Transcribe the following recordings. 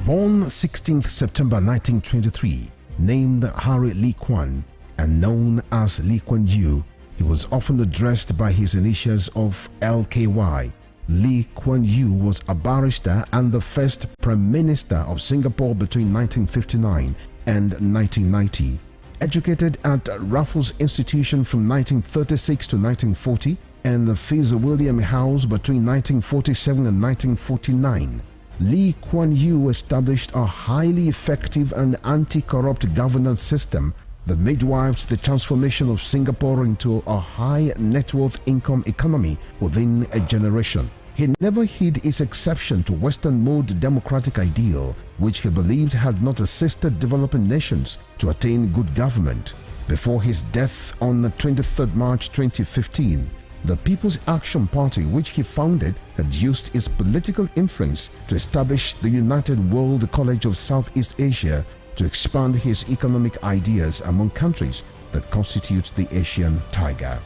Born 16th September 1923, named Harry Lee Kuan and known as Lee Kuan Yew, he was often addressed by his initials of LKY. Lee Kuan Yew was a barrister and the first Prime Minister of Singapore between 1959 and 1990. Educated at Raffles Institution from 1936 to 1940 and the Fitzwilliam House between 1947 and 1949, Lee Kuan Yew established a highly effective and anti-corrupt governance system that midwives the transformation of Singapore into a high net worth income economy within a generation. He never hid his exception to Western mode democratic ideal, which he believed had not assisted developing nations to attain good government. Before his death on 23 March 2015, the People's Action Party, which he founded, had used its political influence to establish the United World College of Southeast Asia to expand his economic ideas among countries that constitute the Asian Tiger.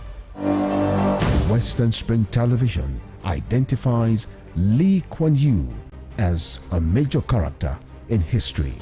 Western Spring Television identifies Lee Kuan Yew as a major character in history.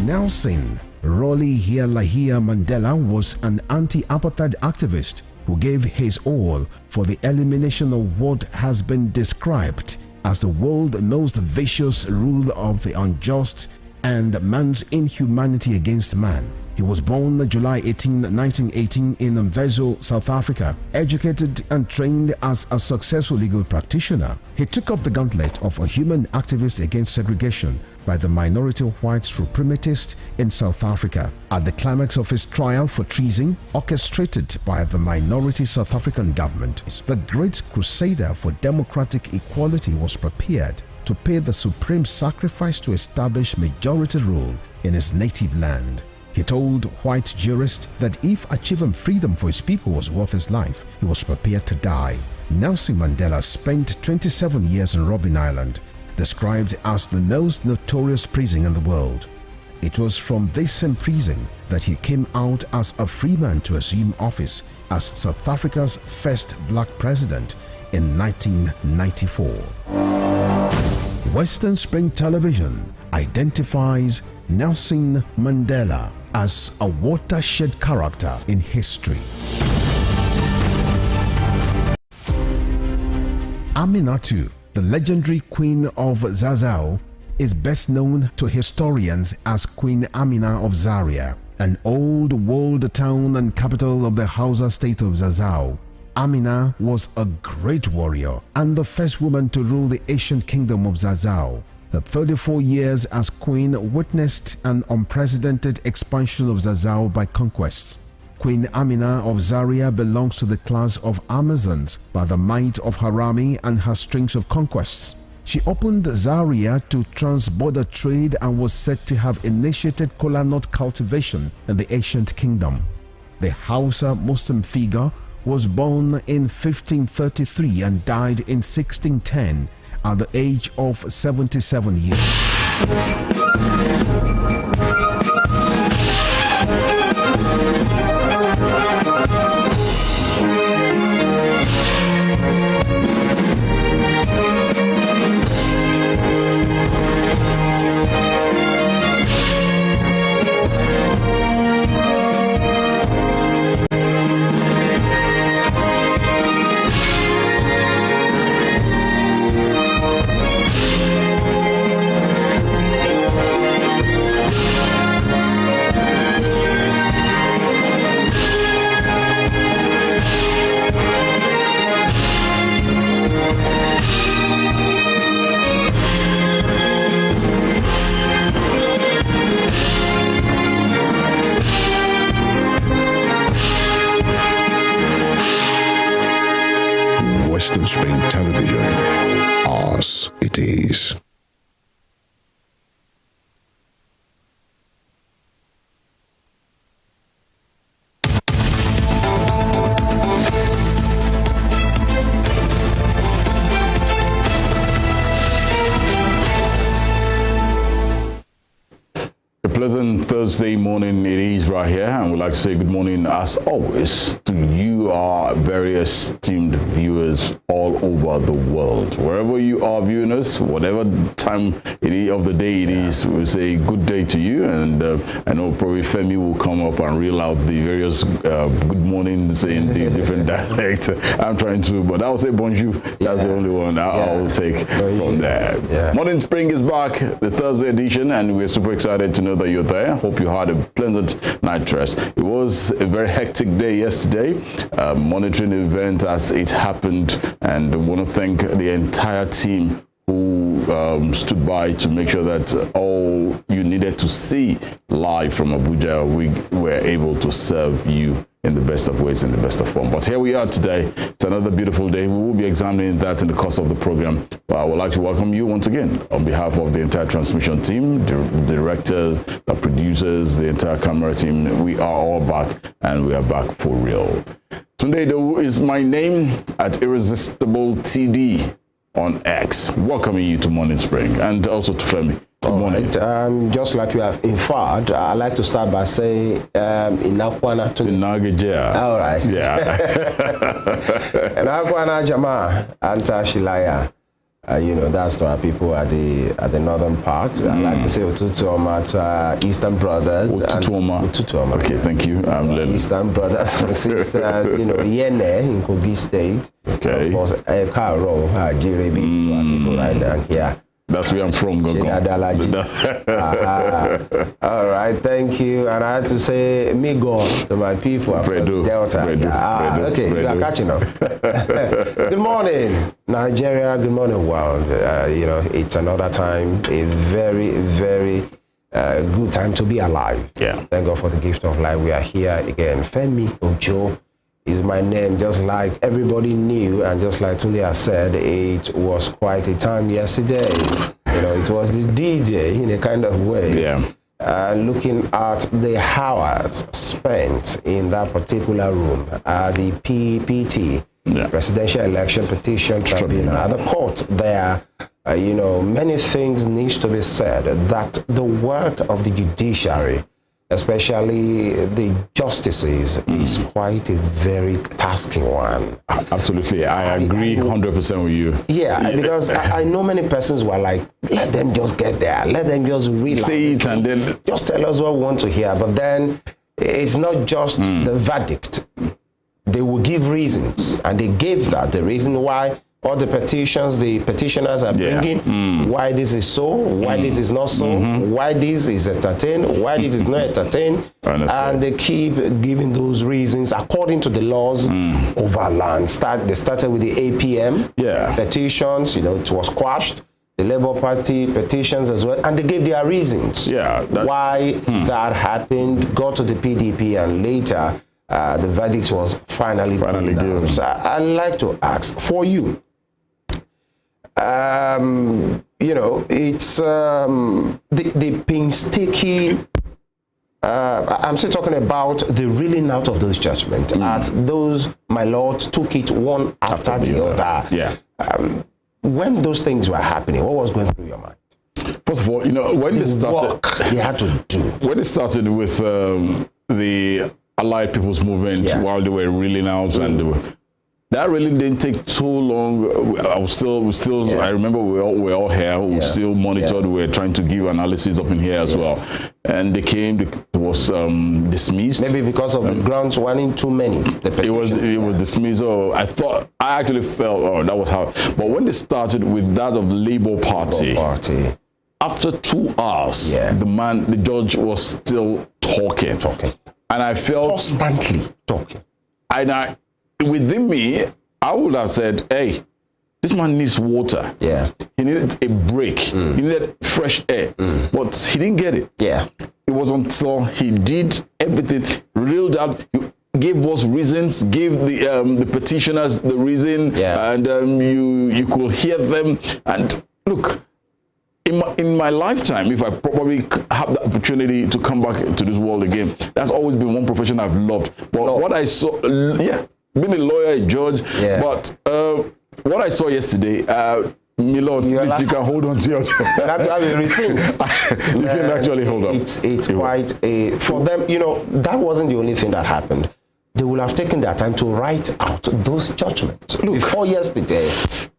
Nelson Rolihlahla Mandela was an anti-apartheid activist who gave his all for the elimination of what has been described as the world's most vicious rule of the unjust and man's inhumanity against man. He was born July 18, 1918 in Mvezo, South Africa. Educated and trained as a successful legal practitioner, he took up the gauntlet of a human activist against segregation by the minority white suprematists in South Africa. At the climax of his trial for treason, orchestrated by the minority South African government, the great crusader for democratic equality was prepared to pay the supreme sacrifice to establish majority rule in his native land. He told white jurists that if achieving freedom for his people was worth his life, he was prepared to die. Nelson Mandela spent 27 years in Robben Island, described as the most notorious prison in the world. It was from this same prison that he came out as a free man to assume office as South Africa's first black president in 1994. Western Spring Television identifies Nelson Mandela as a watershed character in history. Aminatu, the legendary Queen of Zazzau, is best known to historians as Queen Amina of Zaria, an old walled town and capital of the Hausa state of Zazzau. Amina was a great warrior and the first woman to rule the ancient kingdom of Zazzau. Her 34 years as queen witnessed an unprecedented expansion of Zazzau by conquests. Queen Amina of Zaria belongs to the class of Amazons by the might of her army and her strings of conquests. She opened Zaria to trans-border trade and was said to have initiated kola nut cultivation in the ancient kingdom. The Hausa Muslim figure was born in 1533 and died in 1610 at the age of 77 years. Western Spring Television, ours it is. Pleasant Thursday morning it is right here, and we'd like to say good morning as always to you to our very esteemed viewers all over the world. Wherever you are viewing us, whatever time of the day it is, we say good day to you. And I know probably Femi will come up and reel out the various good mornings in the different dialects. I'm trying to, but I'll say bonjour. That's the only one I'll take from there. Morning Spring is back, the Thursday edition, and we're super excited to know that you're there. Hope you had a pleasant night rest. It was a very hectic day yesterday, monitoring the event as it happened, and I want to thank the entire team who stood by to make sure that all you needed to see live from Abuja, we were able to serve you in the best of ways, in the best of form. But here we are today. It's another beautiful day. We will be examining that in the course of the program. But I would like to welcome you once again on behalf of the entire transmission team, the directors, the producers, the entire camera team. We are all back, and we are back for real. Tunde Idowu is my name at Irresistible TD on X. Welcoming you to Morning Spring, and also to Femi. Good morning. Right. Just like you have inferred, I'd like to start by saying Inakwana to Nageja. All right. Yeah. Inakwana Jama Anta Shilaya. You know, that's to our people at the northern part. I'd like to say Ututuoma at Eastern Brothers. Ututuoma. Okay, thank you. Eastern Brothers and Sisters, you know, Yene in Kogi State. Okay. Of course, Karo, Jirebi, to our people right down here. That's where I'm from, All right, thank you. And I have to say, Migo to my people. Delta. Okay, you are catching up. Good morning, Nigeria. Good morning, world. You know, it's another time, a very, very good time to be alive. Yeah. Thank God for the gift of life. We are here again. Femi Ojo is my name, just like everybody knew, and just like Tunde has said, it was quite a time yesterday. You know, it was the DJ in a kind of way. Yeah. Looking at the hours spent in that particular room at the PPT, Presidential Election Petition Tribunal, at the court there. You know, many things needs to be said that the work of the judiciary, especially the justices, is quite a very tasking one. Absolutely, I agree 100% with you. Yeah, because I know many persons were like, let them just get there, let them just realize. Say it and then just tell us what we want to hear. But then it's not just the verdict. They will give reasons, and they gave that, the reason why all the petitions the petitioners are bringing, why this is so, why this is not so, why this is entertained, why this is not entertained, and they keep giving those reasons according to the laws of our land. They started with the APM petitions, you know, it was quashed. The Labour Party petitions as well, and they gave their reasons why that happened, got to the PDP, and later the verdict was finally given. So I'd like to ask for you, you know, it's the painstaking, I'm still talking about the reeling out of those judgments, as those, my lords, took it one after the other. Yeah. When those things were happening, what was going through your mind? First of all, you know, when they started, work they had to do. When they started with the Allied People's Movement, while they were reeling out, and that really didn't take too long. I remember we were all here. We still monitored. We were trying to give analysis up in here as well. And they came. It was dismissed. Maybe because of the grounds wanting too many. It was dismissed. Oh, I actually felt, oh, that was how. But when they started with that of Labour Party. After 2 hours, the judge was still talking. And I felt constantly talking. And within me, I would have said, hey, this man needs water. Yeah. He needed a break. He needed fresh air. But he didn't get it. Yeah. It was until he did everything, reeled out, gave us reasons, gave the petitioners the reason, and you could hear them. And look, in my lifetime, if I probably have the opportunity to come back to this world again, that's always been one profession I've loved. But what I saw, being a lawyer, a judge, but what I saw yesterday, my lord, please, you can hold on to your... You can actually hold on. It's quite a... For them, you know, that wasn't the only thing that happened. they will have taken their time to write out those judgments before yesterday.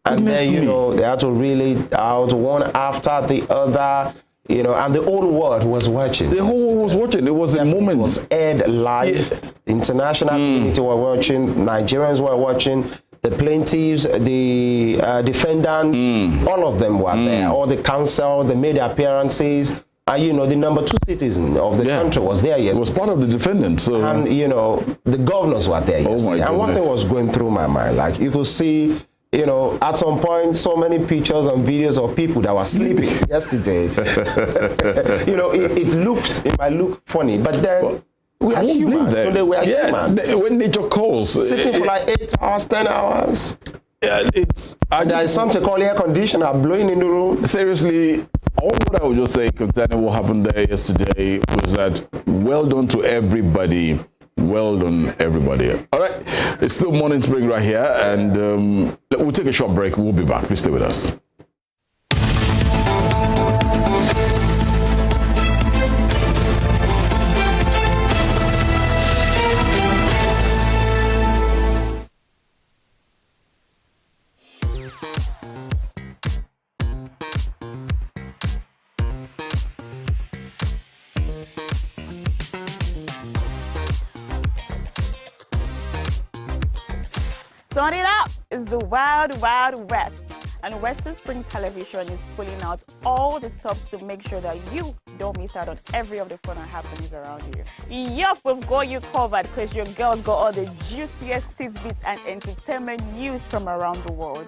And then, you know, they had to really out one after the other, you know, and the whole world was watching. The whole world was watching. It was a moment. It was aired live. Yeah. The international community were watching. Nigerians were watching. The plaintiffs, the defendants, all of them were there. All the counsel, they made appearances. You know, the number 2 citizen of the country was there yesterday. It was part of the defendants. So. And, you know, the governors were there yesterday. And one thing was going through my mind. Like, you could see, you know, at some point, so many pictures and videos of people that were sleeping yesterday. You know, it might look funny, but then we are human. Today we are human. When nature calls. Sitting for like 8 hours, 10 hours. Yeah, there is something called air conditioner blowing in the room. Seriously, all what I would just say concerning what happened there yesterday was that well done to everybody. Well done, everybody. All right, it's still Morning Spring right here, and we'll take a short break. We'll be back. Please stay with us. Turn it up! It's the Wild Wild West, and Western Spring Television is pulling out all the stops to make sure that you don't miss out on every of the fun and happenings around you. Yup, we've got you covered because your girls got all the juiciest tidbits and entertainment news from around the world.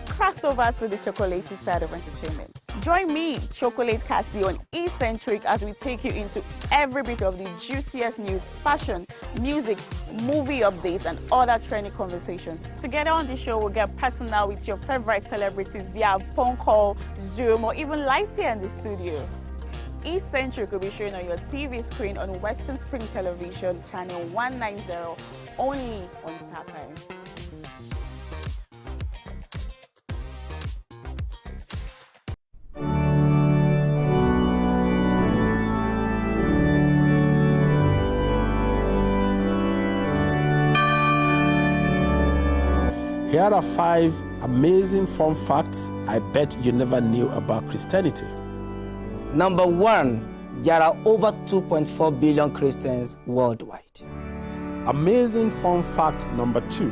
Cross over to the chocolatey side of entertainment. Join me, Chocolate Cassie, on Eccentric as we take you into every bit of the juiciest news, fashion, music, movie updates, and other trending conversations. Together on the show, we'll get personal with your favorite celebrities via phone call, Zoom, or even live here in the studio. Eccentric will be shown on your TV screen on Western Spring Television, channel 190, only on StarTimes. Here are 5 amazing fun facts I bet you never knew about Christianity. Number 1, there are over 2.4 billion Christians worldwide. Amazing fun fact number 2.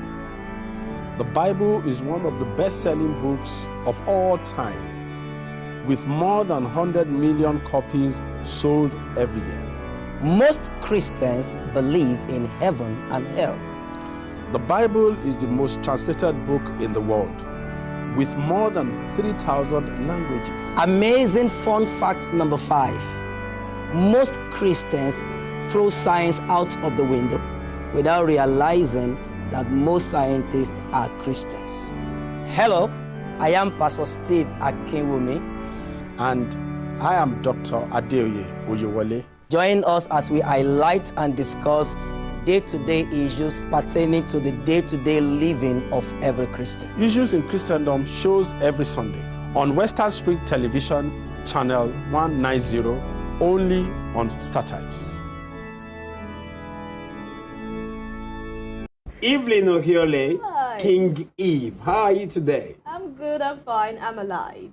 The Bible is one of the best-selling books of all time, with more than 100 million copies sold every year. Most Christians believe in heaven and hell. The Bible is the most translated book in the world, with more than 3,000 languages. Amazing fun fact number 5. Most Christians throw science out of the window without realizing that most scientists are Christians. Hello, I am Pastor Steve Akinwumi. And I am Dr. Adeoye Oyewole. Join us as we highlight and discuss day-to-day issues pertaining to the day-to-day living of every Christian. Issues in Christendom shows every Sunday on Western Spring Television, channel 190, only on StarTimes. Evelyn Ohiole, Hi. King Eve. How are you today? I'm good, I'm fine, I'm alive.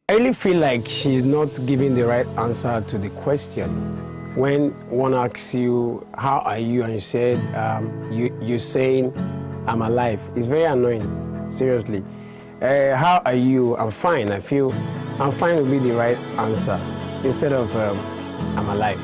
I really feel like she's not giving the right answer to the question. When one asks you, how are you? And you said, you're saying, I'm alive. It's very annoying, seriously. How are you? I'm fine. I feel I'm fine would be the right answer instead of I'm alive.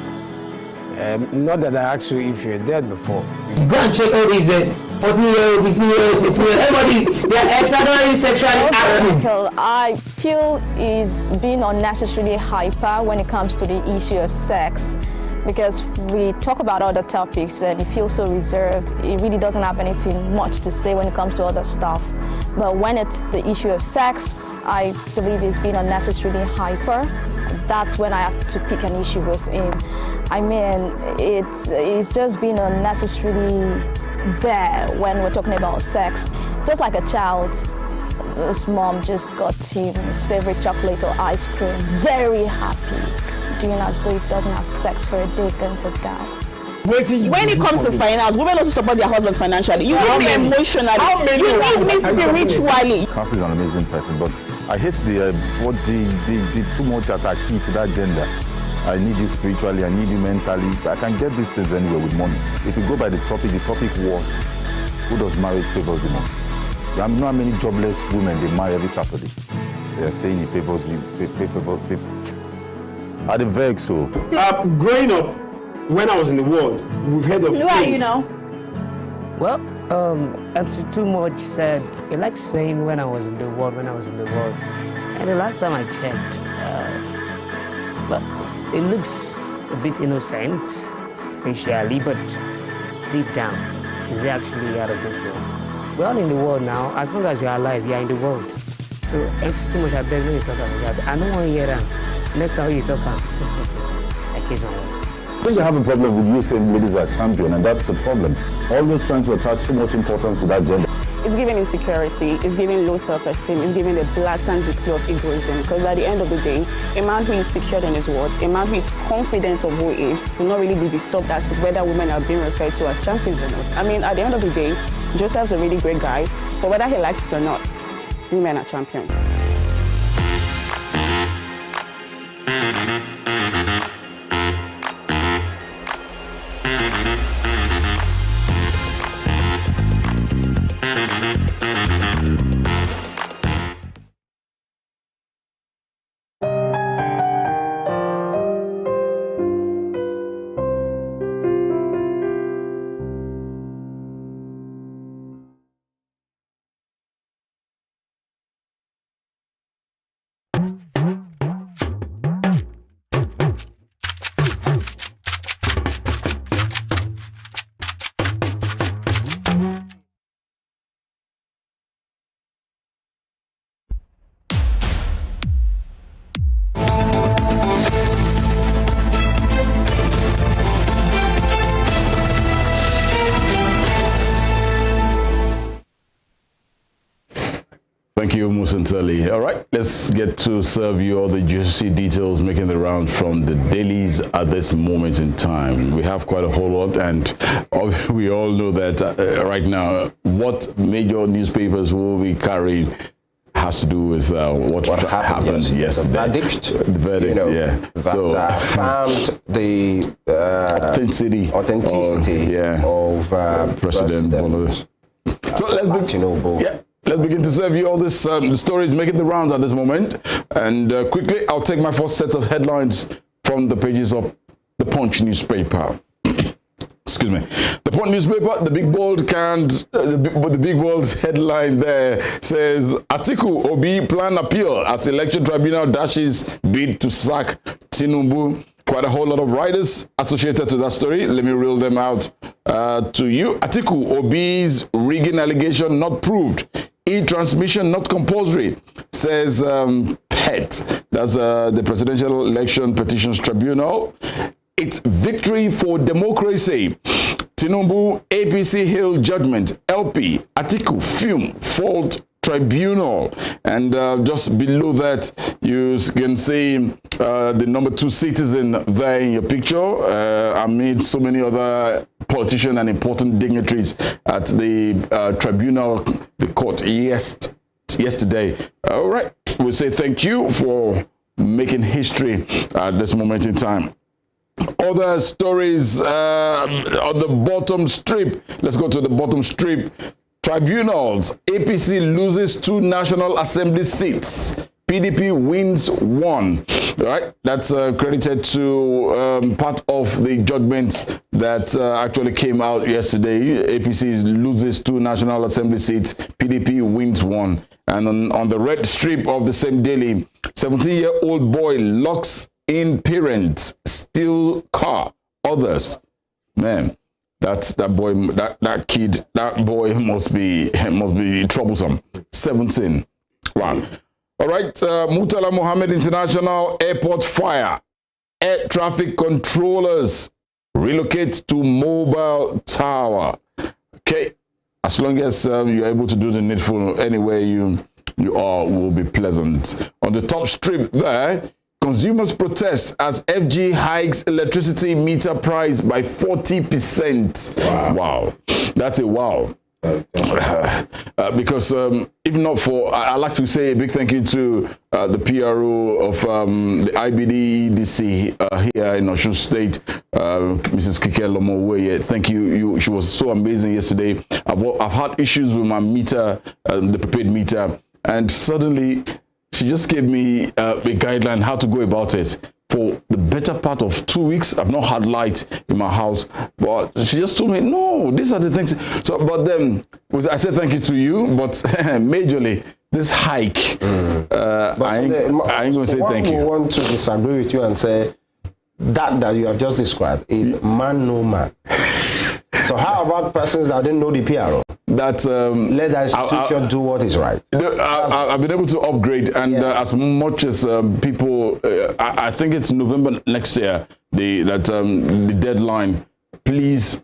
Not that I asked you if you're dead before. Go and check all these 14-year-old, 15-year-old, 16-year-old, everybody, they are extraordinarily sexually active. I feel is being unnecessarily hyper when it comes to the issue of sex, because we talk about other topics and he feels so reserved. He really doesn't have anything much to say when it comes to other stuff. But when it's the issue of sex, I believe he's being unnecessarily hyper. That's when I have to pick an issue with him. I mean, it's just being unnecessarily there when we're talking about sex. Just like a child, his mom just got him his favorite chocolate or ice cream, very happy. doing as though if it doesn't have sex for a day, it's going to die. When it comes to finance, women also support their husbands financially. You need me emotionally. You need me spiritually. Cassie is an amazing person, but I hate the too much attaché to that gender. I need you spiritually, I need you mentally. I can get these things anywhere with money. If you go by the topic was, who does marriage favors the most? I know how many jobless women they marry every Saturday. They are saying it favors you, I beg so. Growing up, when I was in the world, we've heard of Who are you now? Well, MC Too Much said, he likes saying when I was in the world. And the last time I checked, but it looks a bit innocent, facially, but deep down, is he actually out of this world? We're all in the world now. As long as you're alive, you're in the world. So MC Too Much, I beg you to talk about that. I don't want to hear that. Next time you talk about I kiss my ass. I think I have a problem with you saying ladies are champion, and that's the problem. Always trying to attach so much importance to that gender. It's giving insecurity, it's giving low self-esteem, it's giving a blatant display of egoism. Because at the end of the day, a man who is secured in his words, a man who is confident of who he is, will not really be disturbed as to whether women are being referred to as champions or not. I mean, at the end of the day, Joseph's a really great guy, but whether he likes it or not, women are champions. Thank you, Musantali. All right, let's get to serve you all the juicy details making the round from the dailies at this moment in time. We have quite a whole lot, and we all know that right now, what major newspapers will be carrying has to do with what happened yesterday. The verdict, that found the authenticity of President Bola. So let's begin to serve you all this stories making the rounds at this moment. And quickly, I'll take my first set of headlines from the pages of the Punch newspaper. Excuse me. The Punch newspaper, the big bold the big bold headline there says, Atiku Obi plan appeal as Election Tribunal dashes bid to sack Tinubu. Quite a whole lot of writers associated to that story. Let me reel them out to you. Atiku Obi's rigging allegation not proved. E-transmission not compulsory, says PET. That's the Presidential Election Petitions Tribunal. It's victory for democracy. Tinubu, APC hail judgment. LP, Atiku, fume, fault tribunal. And just below that, you can see the number 2 citizen there in your picture, amid so many other politicians and important dignitaries at the tribunal, the court yesterday. All right, we'll say thank you for making history at this moment in time. Other stories on the bottom strip. Let's go to the bottom strip. Tribunals. APC loses 2 National Assembly seats. PDP wins 1. All right, that's credited to part of the judgment that actually came out yesterday. APC loses 2 National Assembly seats. PDP wins 1. And on the red strip of the same daily, 17-year-old boy locks in parents, steal car. Others, man. That boy must be troublesome. 17. Wow. All right. Murtala Mohammed International Airport fire. Air traffic controllers relocate to mobile tower. Okay. As long as you're able to do the needful anywhere you are, will be pleasant. On the top strip there, consumers protest as FG hikes electricity meter price by 40%. Wow. That's a wow. Because if not for, I'd like to say a big thank you to the PRO of the IBDDC here in Osun State, Mrs. Kike Lomowe. Thank you. She was so amazing yesterday. I've had issues with my meter, the prepaid meter, and suddenly she just gave me a guideline how to go about it. For the better part of 2 weeks, I've not had light in my house, but she just told me, no, these are the things. So, but then I said thank you to you, but majorly this hike, I ain't going to say thank you. I want to disagree with you and say that you have just described is man no man. So how about persons that didn't know the PRO? That let the institution do what is right. I've been able to upgrade, and as much as people, I think it's November next year, the deadline. Please,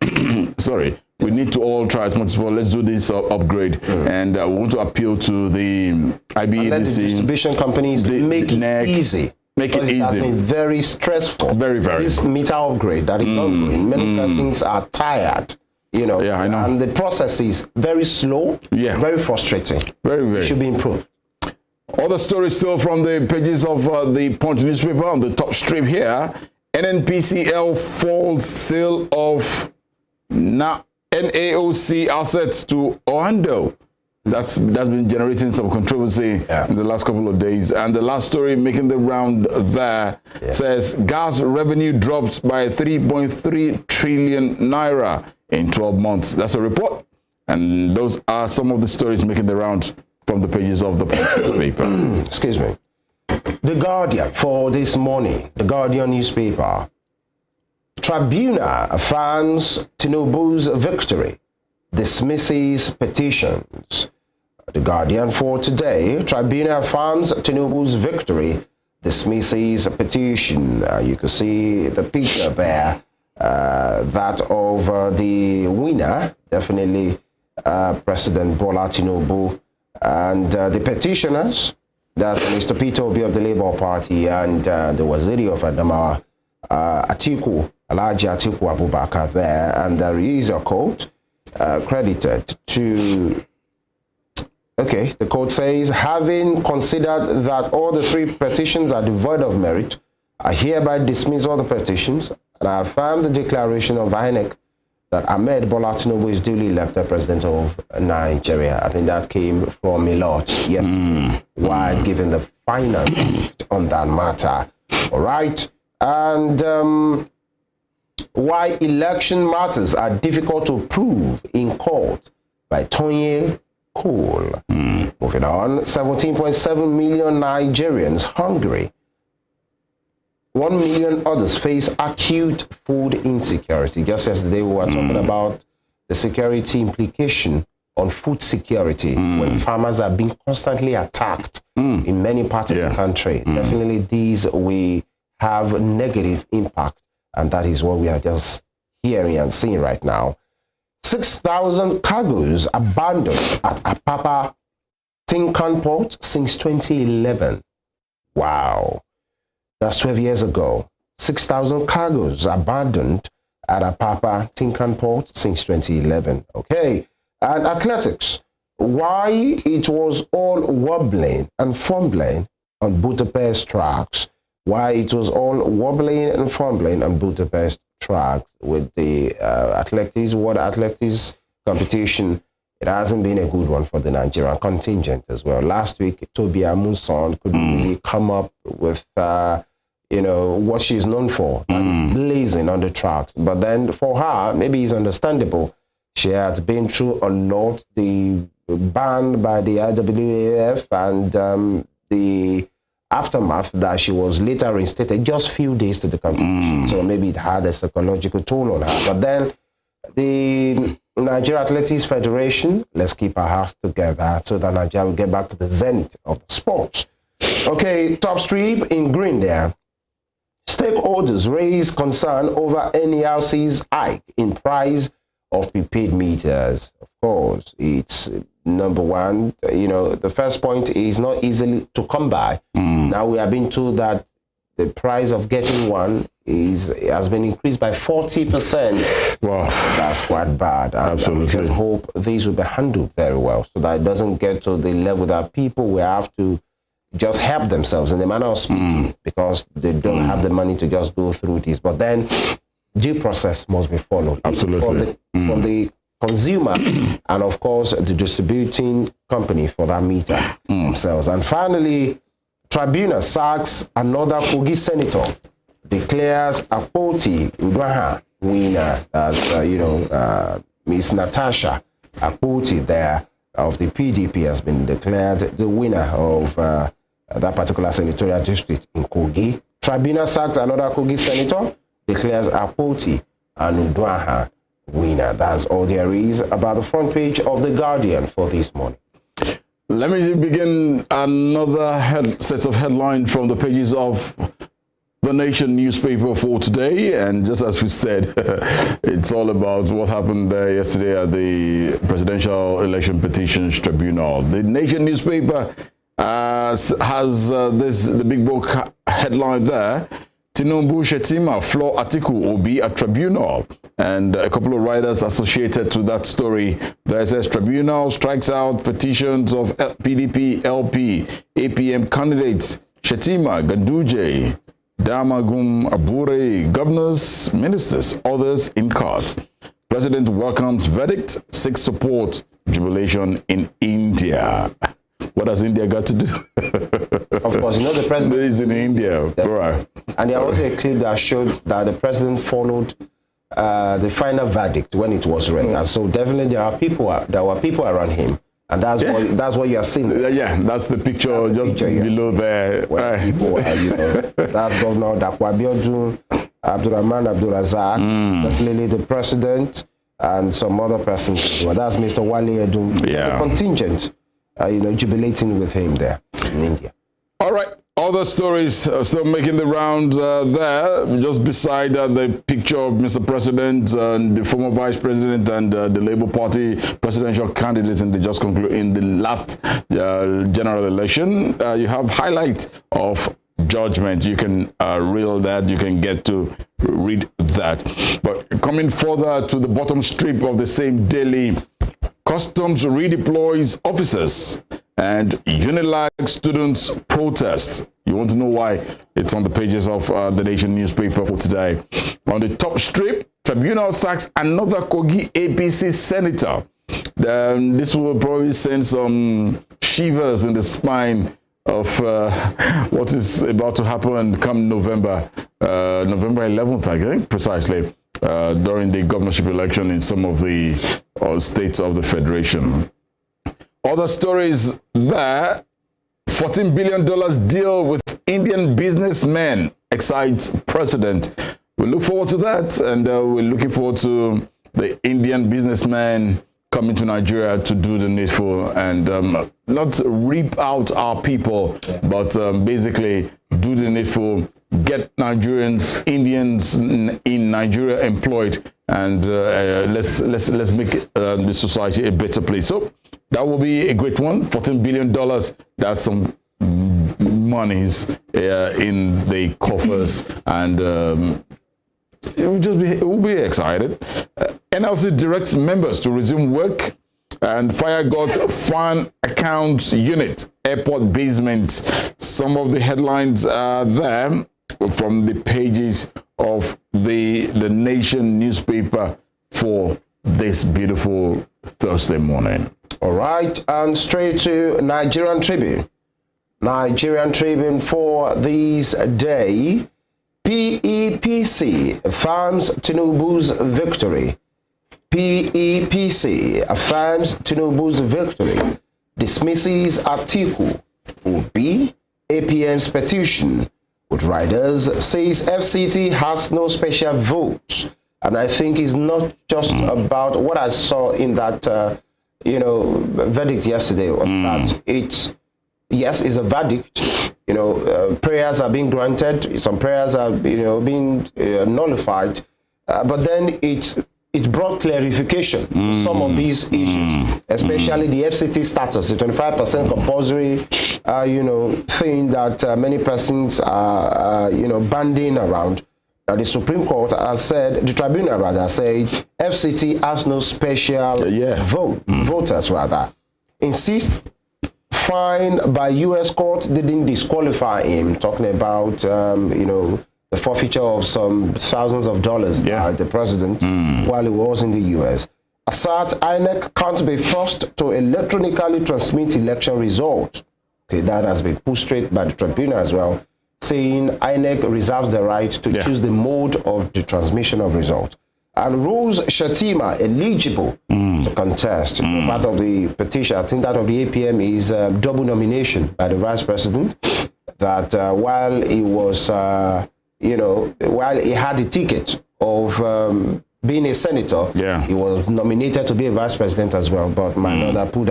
sorry, we need to all try as much as possible. Let's do this upgrade, and we want to appeal to the IBEDC, let the distribution companies make it easy. Make it easy. It has been very stressful. Very. This meter upgrade that is ongoing. Many persons are tired. You know, I know. And the process is very slow, very frustrating. Very. It should be improved. Other stories still from the pages of the Punch newspaper on the top strip here. NNPCL folds sale of NAOC assets to Orlando. That's been generating some controversy in the last couple of days. And the last story making the round there says gas revenue drops by 3.3 trillion naira in 12 months. That's a report. And those are some of the stories making the round from the pages of the newspaper. Excuse me. The Guardian for this morning, the Guardian newspaper. Tribunal affirms Tinubu's victory, dismisses petitions. The Guardian for today, Tribunal affirms Tinubu's victory, dismisses a petition. You can see the picture there, that of the winner, definitely President Bola Tinubu, and the petitioners, that's Mr. Peter Obi of the Labour Party and the Waziri of Adamawa, Atiku Abubakar there, and there is a quote credited to, the quote says, having considered that all the three petitions are devoid of merit, I hereby dismiss all the petitions, and I affirm the declaration of INEC that Ahmed Bola Tinubu is duly elected president of Nigeria. I think that came from a lot yesterday, while giving the final on that matter. All right. And why election matters are difficult to prove in court by Tunde. Cool. Moving on, 17.7 million Nigerians hungry. 1 million others face acute food insecurity. Just yesterday, we were talking about the security implication on food security when farmers are being constantly attacked in many parts of the country. Definitely, these will have negative impact, and that is what we are just hearing and seeing right now. 6,000 cargoes abandoned at Apapa Tinkan Port since 2011. Wow. That's 12 years ago. 6,000 cargoes abandoned at Apapa Tinkan Port since 2011. Okay. And athletics. Why it was all wobbling and fumbling on Budapest tracks. Why it was all wobbling and fumbling on Budapest tracks with the World Athletics competition. It hasn't been a good one for the Nigerian contingent as well. Last week, Toby Amuson couldn't really come up with what she's known for, blazing on the tracks. But then for her, maybe it's understandable. She has been through a lot, the ban by the IWAF and the aftermath that she was later reinstated just few days to the competition. So maybe it had a psychological toll on her. But then the Nigeria Athletics Federation, let's keep our house together so that Nigeria will get back to the zenith of the sports. Okay, top strip in green there. Stakeholders raise concern over NERC's hike in price of prepaid meters. Of course, it's number one. The first point is not easily to come by. Now we are being told that the price of getting one has been increased by 40%. Wow. That's quite bad. And absolutely. I just hope these will be handled very well so that it doesn't get to the level that people will have to just help themselves in the manner of speaking because they don't have the money to just go through this. But then due process must be followed. Absolutely. From the consumer and of course the distributing company for that meter themselves. And finally, Tribunal sacks another Kogi senator, declares Akpoti Uduaha winner, as Miss Natasha Akpoti there of the PDP has been declared the winner of that particular senatorial district in Kogi. Tribunal sacks another Kogi senator, declares Akpoti and Uduaha winner. That's all there is about the front page of The Guardian for this morning. Let me begin another set of headlines from the pages of The Nation newspaper for today. And just as we said, it's all about what happened there yesterday at the Presidential Election Petitions Tribunal. The Nation newspaper has the big book headline there. Tinubu Shetima floor Atiku Obi at Tribunal. And a couple of writers associated to that story. There says Tribunal strikes out petitions of PDP, LP, APM candidates, Shetima, Ganduje, Damagum, Abure, governors, ministers, others in court. President welcomes verdict, seeks support, jubilation in India. What has India got to do? Of course, the president is in India. Right. And there was a clip that showed that the president followed the final verdict when it was read. And so definitely there were people around him. And that's what you are seeing. Yeah, that's the picture below there. People are, that's Governor Dakwa Abiodun, Abdurrahman Abdurazak, definitely the president, and some other persons. Well, that's Mr. Wale Edun, the contingent. Jubilating with him there in India. All right. Other stories still making the rounds there, just beside the picture of Mr. President and the former Vice President and the Labour Party presidential candidates in the last general election. You have highlight of judgment. You can reel that. You can get to read that. But coming further to the bottom strip of the same daily, Customs redeploys officers and Unilag students protest. You want to know why? It's on the pages of The Nation newspaper for today. On the top strip, Tribunal sacks another Kogi APC senator. This will probably send some shivers in the spine of what is about to happen come November 11th, I think, precisely. During the governorship election in some of the states of the Federation. Other stories there, $14 billion deal with Indian businessmen excites president. We look forward to that, and we're looking forward to the Indian businessmen coming to Nigeria to do the needful and not reap out our people, but basically do the needful, get Nigerians, Indians in Nigeria employed, and let's make the society a better place. So that will be a great one. $14 billion. That's some monies in the coffers, and we'll be excited. NLC directs members to resume work, and Fire God's fan account unit, airport basement. Some of the headlines are there from the pages of the Nation newspaper for this beautiful Thursday morning. All right, and straight to Nigerian Tribune. Nigerian Tribune for this day. PEPC affirms Tinubu's victory. PEPC affirms Tinubu's victory. Dismisses Atiku Obi APM's petition. With riders, says FCT has no special vote. And I think it's not just about what I saw in that, verdict yesterday was that it's a verdict. Prayers are being granted. Some prayers are, being nullified. But then it's it brought clarification to some of these issues, especially the FCT status, the 25% compulsory, thing that many persons are, banding around. Now, the Supreme Court has said, the tribunal rather said, FCT has no special voters rather. Insist fine by U.S. court didn't disqualify him, talking about, the forfeiture of some thousands of dollars by the president while he was in the U.S. Asserts INEC can't be forced to electronically transmit election results. Okay, that has been pushed straight by the tribunal as well, saying INEC reserves the right to choose the mode of the transmission of results. And rules Shatima eligible to contest. Part of the petition, I think that of the APM is double nomination by the vice president, that while he was, while he had the ticket of being a senator, he was nominated to be a vice president as well. But my lord put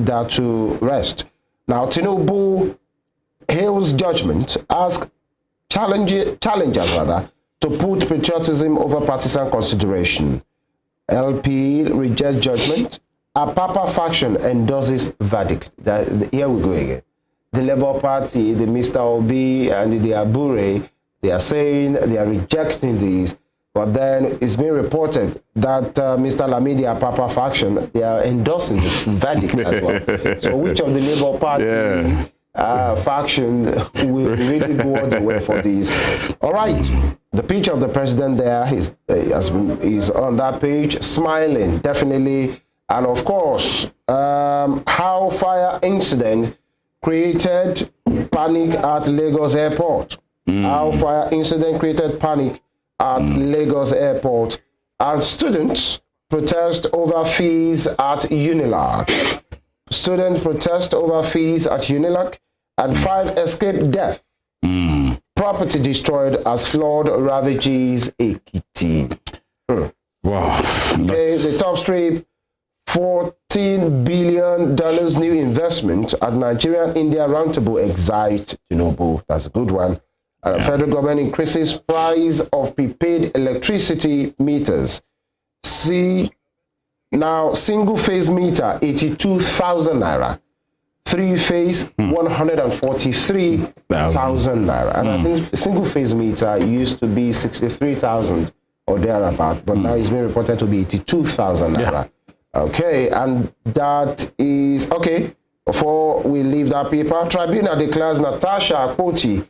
that to rest. Now, Tinubu hails judgment, asks challengers to put patriotism over partisan consideration. LP rejects judgment. A Papa faction endorses verdict. Here we go again. The Labour Party, the Mr. Obi and the Abure, they are saying they are rejecting these. But then it's been reported that Mr. Lamidi Papa faction, they are endorsing the verdict as well. So which of the Labour Party faction will really go all the way for these? All right. The picture of the president there is on that page, smiling, definitely. And of course, how fire incident created panic at Lagos Airport. How fire incident created panic at Lagos Airport. And students protest over fees at UNILAG. Students protest over fees at UNILAG, and 5 escaped death. Property destroyed as flood ravages Ekiti. Wow. Okay, the top strip, $14 billion new investment at Nigeria-India roundtable excites Tinubu. That's a good one. And the federal government increases price of prepaid electricity meters. See, now single-phase meter, 82,000 naira. 3-phase, 143,000 naira. And I think single-phase meter used to be 63,000 or thereabout, but now it's been reported to be 82,000 naira. Okay, and that is, okay, before we leave that paper, Tribunal declares Natasha Akpoti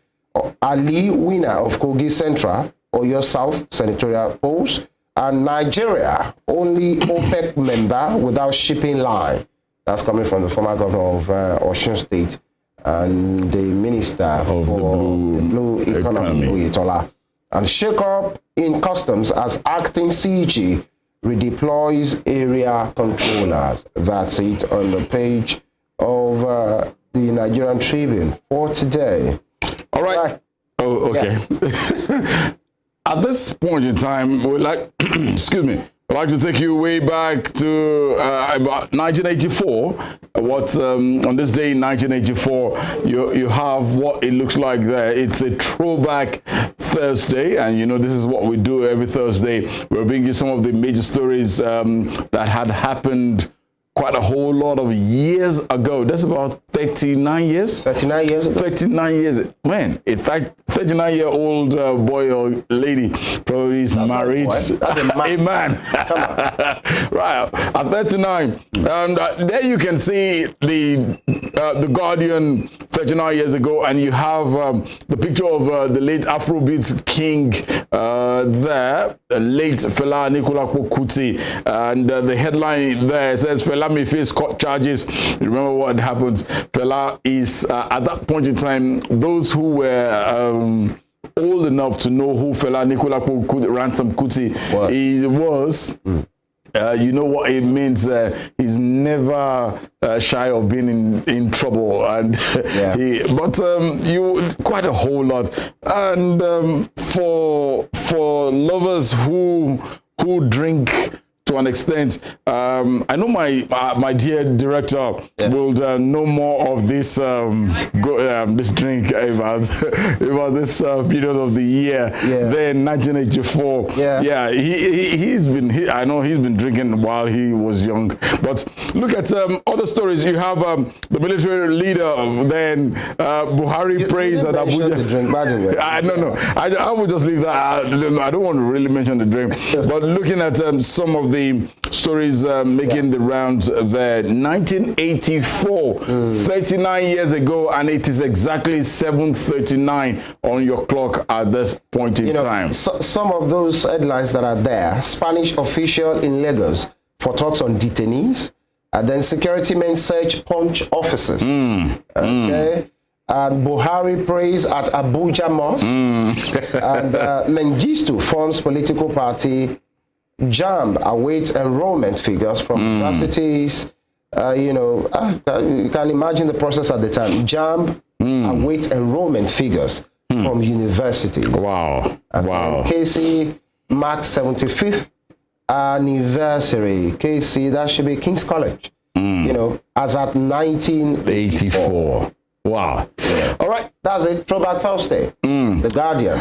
Ali winner of Kogi Central or your South senatorial polls, and Nigeria only OPEC member without shipping line. That's coming from the former governor of Osun State and the minister of the blue economy, Uyetola. And shake up in customs as acting CG redeploys area controllers. That's it on the page of the Nigerian Tribune for today. All right. Oh, okay. Yeah. At this point in time, we'd like, excuse me, I'd like to take you way back to about 1984. On this day in 1984, you have what it looks like there. It's a throwback Thursday, and you know this is what we do every Thursday. We're bringing you some of the major stories that had happened quite a whole lot of years ago. That's about 39 years. 39 years ago. 39 years. Man, in fact, 39-year-old boy or lady probably is married. That's a man. Right, at 39. And there you can see the Guardian 39 years ago, and you have the picture of the late Afrobeat king there, late Fela Anikulapo Kuti, and the headline there says Fela may face court charges. Remember what happens? Fela is at that point in time, those who were old enough to know who Fela Anikulapo Ransom Kuti was. You know what it means. He's never shy of being in trouble, and you quite a whole lot. And for lovers who drink to an extent. I know my dear director will know more of this this drink about this period of the year. Then 1984. I know he's been drinking while he was young. But look at other stories. You have the military leader. Then Buhari praised at Abuja. The drink, by the way. I would just leave that. I don't want to really mention the drink. But looking at some of the stories making the rounds there. 1984, 39 years ago, and it is exactly 7:39 on your clock at this point in time. Some of those headlines that are there: Spanish official in Lagos for talks on detainees, and then security men search punch officers. Okay. And Buhari prays at Abuja Mosque. And Mengistu forms political party. JAMB awaits enrollment figures from universities. You can imagine the process at the time. JAMB awaits enrollment figures from universities. Wow. And KC marks 75th anniversary. KC, that should be King's College. As at 1984. Wow. All right. That's it. Throwback Thursday. The Guardian.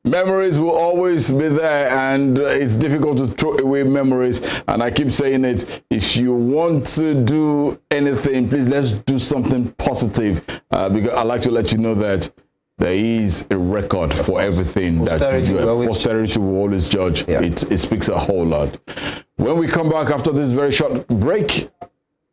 Memories will always be there, and it's difficult to throw away memories. And I keep saying it, if you want to do anything, please let's do something positive. Because I like to let you know that there is a record for everything that you do. Posterity will always judge. It speaks a whole lot. When we come back after this very short break,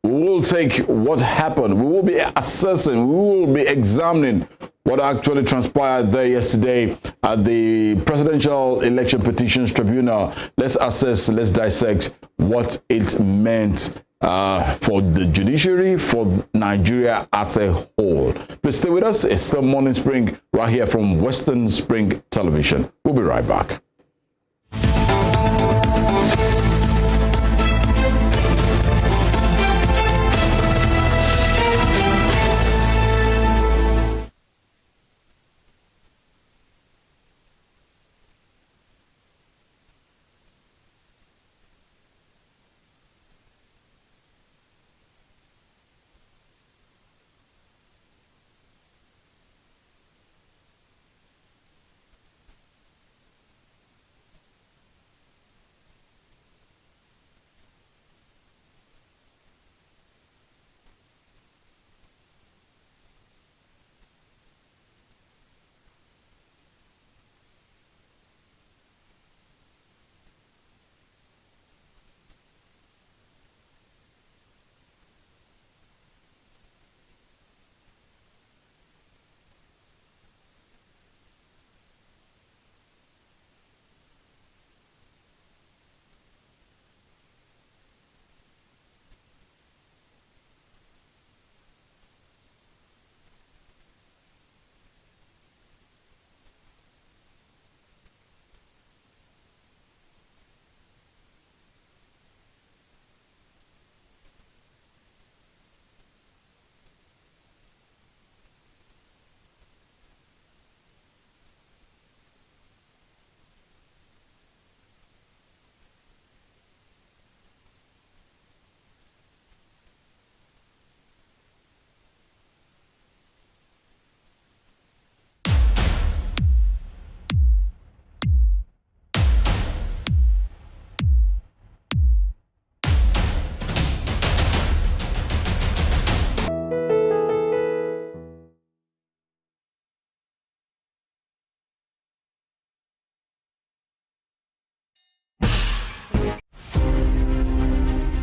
we will take what happened. We will be assessing, we will be examining what actually transpired there yesterday at the Presidential Election Petitions Tribunal. Let's assess, let's dissect what it meant for the judiciary, for Nigeria as a whole. Please stay with us. It's still Morning Spring right here from Western Spring Television. We'll be right back.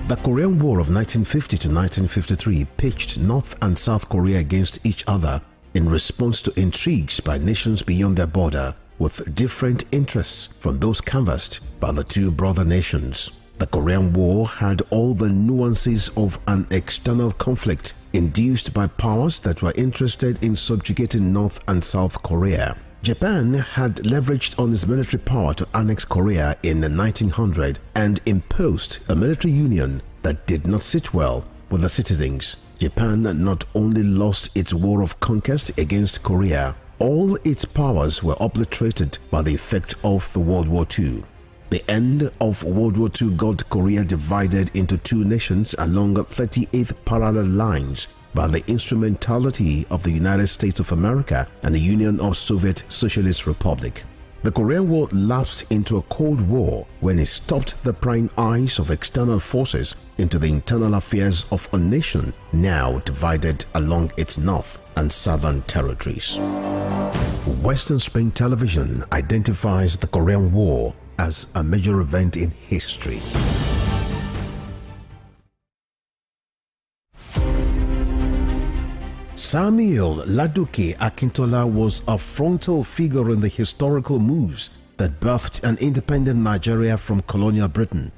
The Korean War of 1950 to 1953 pitched North and South Korea against each other in response to intrigues by nations beyond their border with different interests from those canvassed by the two brother nations. The Korean War had all the nuances of an external conflict induced by powers that were interested in subjugating North and South Korea. Japan had leveraged on its military power to annex Korea in 1900 and imposed a military union that did not sit well with the citizens. Japan not only lost its war of conquest against Korea, all its powers were obliterated by the effect of the World War II. The end of World War II got Korea divided into two nations along 38 parallel lines by the instrumentality of the United States of America and the Union of Soviet Socialist Republic. The Korean War lapsed into a Cold War when it stopped the prying eyes of external forces into the internal affairs of a nation now divided along its north and southern territories. Western Spring Television identifies the Korean War as a major event in history. Samuel Ladoke Akintola was a frontal figure in the historical moves that birthed an independent Nigeria from colonial Britain.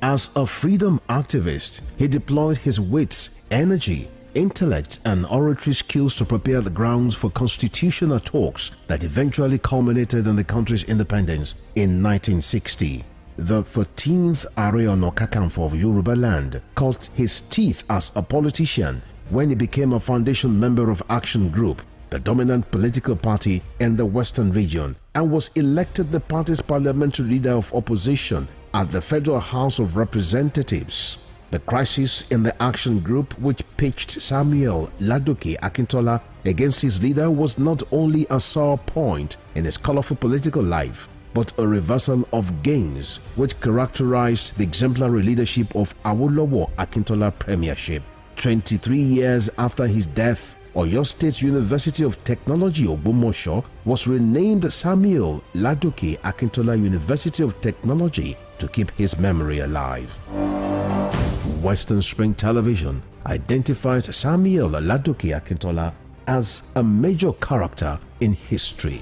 As a freedom activist, he deployed his wits, energy, intellect and oratory skills to prepare the grounds for constitutional talks that eventually culminated in the country's independence in 1960. The 13th Ààrẹ Ọ̀nà Kakanfò of Yoruba land cut his teeth as a politician when he became a foundation member of Action Group, the dominant political party in the Western region, and was elected the party's parliamentary leader of opposition at the Federal House of Representatives. The crisis in the Action Group, which pitched Samuel Ladoke Akintola against his leader, was not only a sore point in his colorful political life, but a reversal of gains which characterized the exemplary leadership of Awolowo Akintola premiership. 23 years after his death, Oyo State University of Technology Ogbomosho was renamed Samuel Ladoke Akintola University of Technology to keep his memory alive. Western Spring Television identifies Samuel Ladoke Akintola as a major character in history.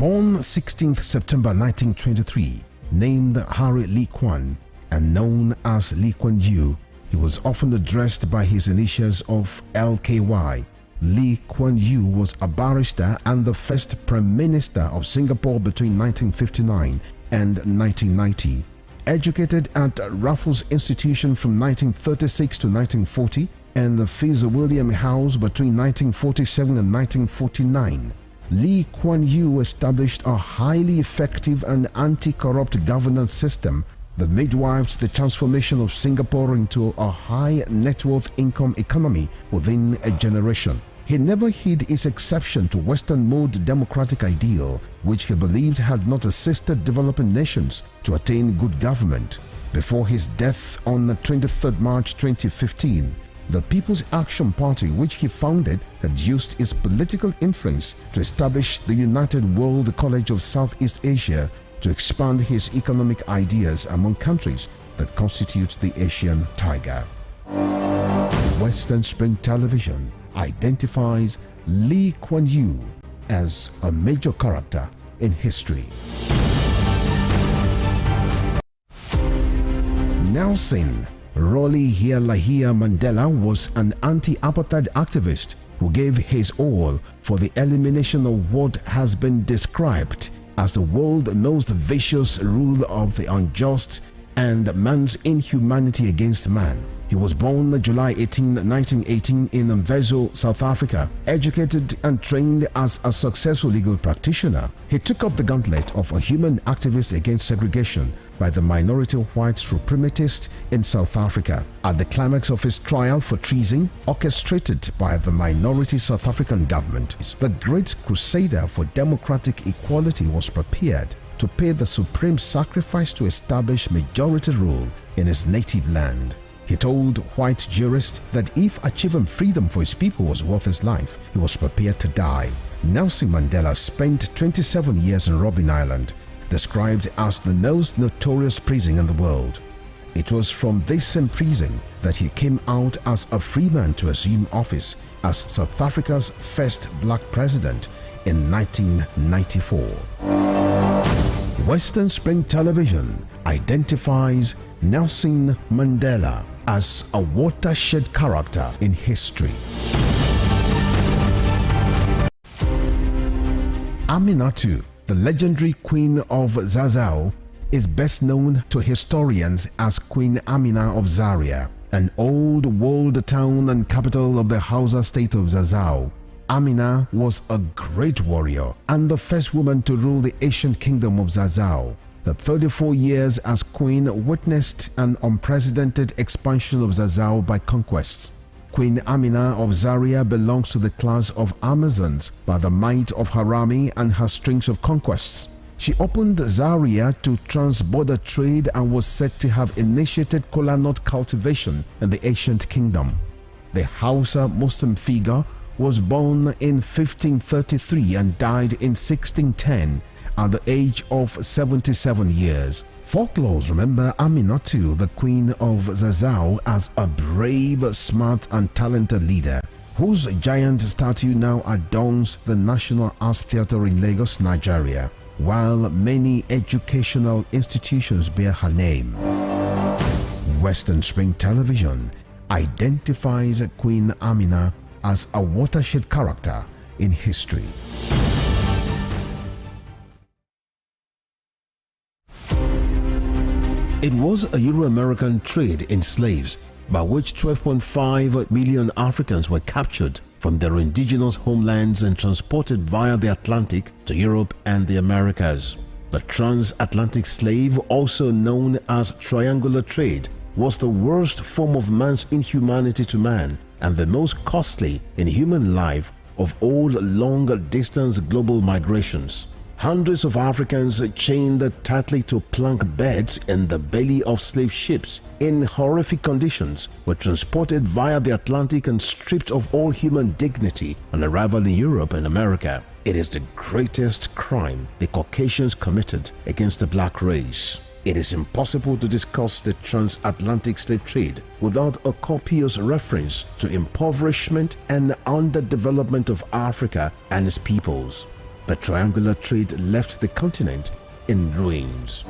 Born 16th September 1923, named Harry Lee Kwan and known as Lee Kuan Yew, he was often addressed by his initials of LKY. Lee Kuan Yew was a barrister and the first Prime Minister of Singapore between 1959 and 1990. Educated at Raffles Institution from 1936 to 1940 and the Fitzwilliam House between 1947 and 1949, Lee Kuan Yew established a highly effective and anti-corrupt governance system that midwifed the transformation of Singapore into a high net worth income economy within a generation. He never hid his exception to Western mode democratic ideal, which he believed had not assisted developing nations to attain good government. Before his death on 23 March 2015, the People's Action Party, which he founded, had used his political influence to establish the United World College of Southeast Asia to expand his economic ideas among countries that constitute the Asian Tiger. Western Spring Television identifies Lee Kuan Yew as a major character in history. Nelson Rolihlahla Mandela was an anti-apartheid activist who gave his all for the elimination of what has been described as the world's most vicious rule of the unjust and man's inhumanity against man. He was born July 18, 1918 in Mvezo, South Africa. Educated and trained as a successful legal practitioner, he took up the gauntlet of a human activist against segregation by the minority white suprematists in South Africa. At the climax of his trial for treason, orchestrated by the minority South African government, the great crusader for democratic equality was prepared to pay the supreme sacrifice to establish majority rule in his native land. He told white jurists that if achieving freedom for his people was worth his life, he was prepared to die. Nelson Mandela spent 27 years in Robben Island, described as the most notorious prison in the world. It was from this same prison that he came out as a free man to assume office as South Africa's first black president in 1994. Western Spring Television identifies Nelson Mandela as a watershed character in history. Aminatu, the legendary Queen of Zazzau, is best known to historians as Queen Amina of Zaria, an old walled town and capital of the Hausa state of Zazzau. Amina was a great warrior and the first woman to rule the ancient kingdom of Zazzau. The 34 years as queen witnessed an unprecedented expansion of Zazzau by conquests. Queen Amina of Zaria belongs to the class of Amazons by the might of her army and her strings of conquests. She opened Zaria to trans-border trade and was said to have initiated kola nut cultivation in the ancient kingdom. The Hausa Muslim figure was born in 1533 and died in 1610 at the age of 77 years. Folklores remember Aminatu, the Queen of Zazzau, as a brave, smart and talented leader, whose giant statue now adorns the National Arts Theatre in Lagos, Nigeria, while many educational institutions bear her name. Western Spring Television identifies Queen Amina as a watershed character in history. It was a Euro-American trade in slaves by which 12.5 million Africans were captured from their indigenous homelands and transported via the Atlantic to Europe and the Americas. The transatlantic slave, also known as triangular trade, was the worst form of man's inhumanity to man and the most costly in human life of all long-distance global migrations. Hundreds of Africans chained tightly to plank beds in the belly of slave ships in horrific conditions were transported via the Atlantic and stripped of all human dignity on arrival in Europe and America. It is the greatest crime the Caucasians committed against the black race. It is impossible to discuss the transatlantic slave trade without a copious reference to impoverishment and underdevelopment of Africa and its peoples. The triangular trade left the continent in ruins.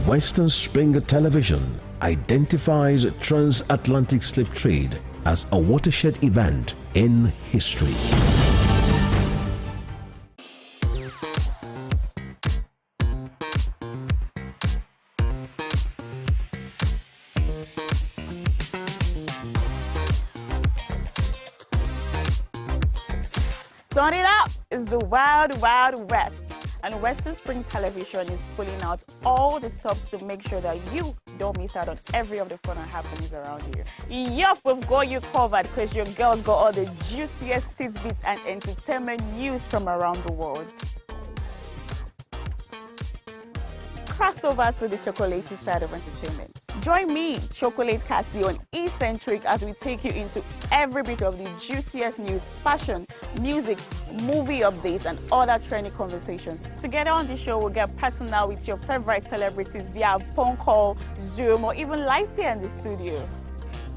Western Spring Television identifies transatlantic slave trade as a watershed event in history. Turn it up! It's the Wild Wild West, and Western Spring Television is pulling out all the stops to make sure that you don't miss out on every of the fun and happenings around here. Yup, we've got you covered because your girls got all the juiciest tidbits and entertainment news from around the world. Cross over to the chocolatey side of entertainment. Join me, Chocolate Cassie, on Eccentric as we take you into every bit of the juiciest news, fashion, music, movie updates, and other trending conversations. Together on the show, we'll get personal with your favorite celebrities via phone call, Zoom, or even live here in the studio.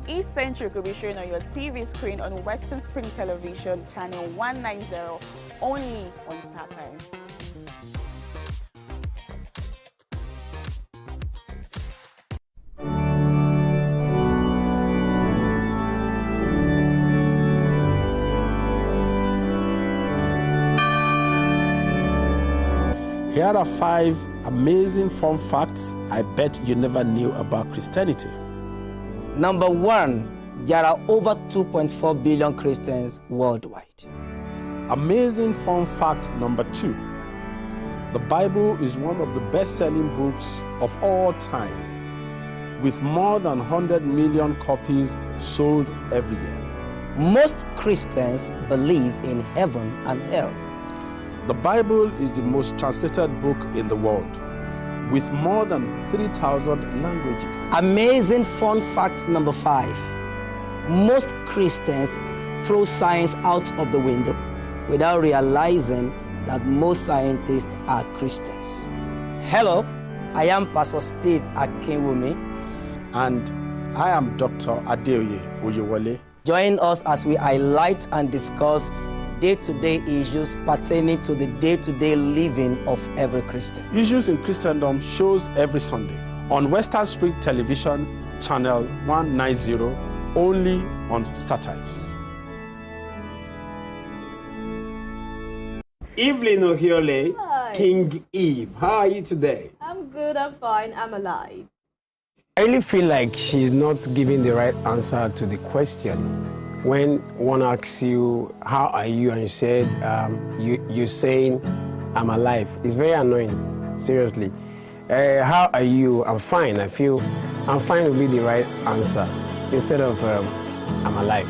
Eccentric will be shown on your TV screen on Western Spring Television, channel 190, only on Star Times. Here are 5 amazing fun facts I bet you never knew about Christianity. Number 1, there are over 2.4 billion Christians worldwide. Amazing fun fact number 2. The Bible is one of the best-selling books of all time, with more than 100 million copies sold every year. Most Christians believe in heaven and hell. The Bible is the most translated book in the world, with more than 3,000 languages. Amazing fun fact number 5. Most Christians throw science out of the window without realizing that most scientists are Christians. Hello, I am Pastor Steve Akinwumi. And I am Dr. Adeoye Oyewole. Join us as we highlight and discuss day-to-day issues pertaining to the day-to-day living of every Christian. Issues in Christendom shows every Sunday on Western Street Television, channel 190, only on StarTimes. Evelyn Ohiole, Hi. King Eve, how are you today? I'm good, I'm fine, I'm alive. I really feel like she's not giving the right answer to the question. When one asks you, how are you, and you said, you're saying, I'm alive. It's very annoying, seriously. How are you? I'm fine. I feel I'm fine will be the right answer instead of I'm alive.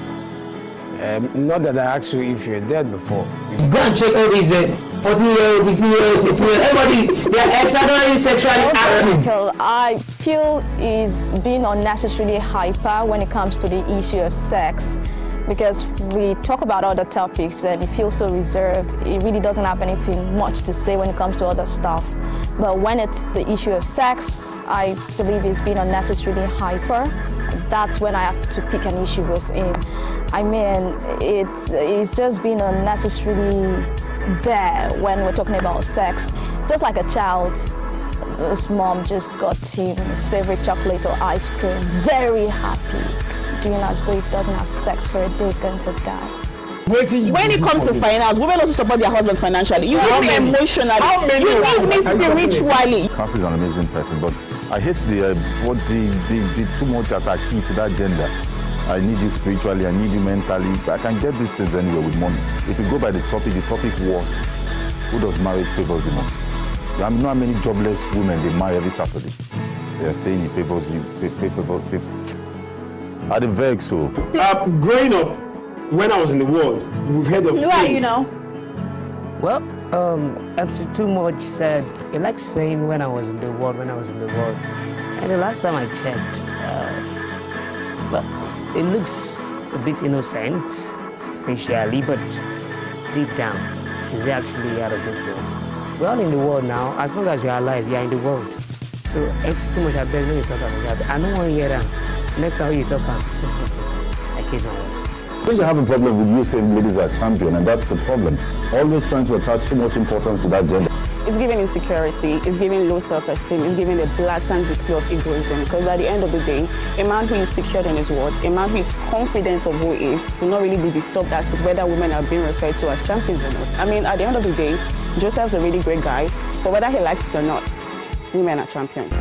Not that I asked you if you're dead before. Go and check all these 14-year-old, 15-year-old, 16-year-old, everybody, they are extraordinarily sexually active. I feel is being unnecessarily hyper when it comes to the issue of sex, because we talk about other topics and it feels so reserved. It really doesn't have anything much to say when it comes to other stuff. But when it's the issue of sex, I believe he's being unnecessarily hyper. That's when I have to pick an issue with him. I mean, it's just being unnecessarily there when we're talking about sex. Just like a child, his mom just got him his favorite chocolate or ice cream, very happy, doing as though if he doesn't have sex for a day, he's going to die. When it comes to finance, women also support their husbands financially. You need me emotionally. You need me spiritually. Cassie is an amazing person, but I hate the too much attaché to that gender. I need you spiritually, I need you mentally. I can get these things anywhere with money. If you go by the topic was, who does marriage favors the most? You know how many jobless women they marry every Saturday? They are saying it favors you, favor. Are they vex so? Growing up, when I was in the world, we've heard of Who are you now? Well, MC Too Much said, he likes saying when I was in the world. And the last time I checked, well, it looks a bit innocent, facially, but deep down, she's actually out of this world. We're all in the world now. As long as you're alive, you're in the world. So, MC Too Much, I beg when you talk about that. I don't want to hear that. Next time you talk about I kiss my words. I think I have a problem with you saying ladies are champion, and that's the problem. Always trying to attach too much importance to that gender. It's giving insecurity, it's giving low self-esteem, it's giving a blatant display of egoism. Because at the end of the day, a man who is secured in his words, a man who is confident of who he is, will not really be disturbed as to whether women are being referred to as champions or not. I mean, at the end of the day, Joseph's a really great guy, but whether he likes it or not, women are champions.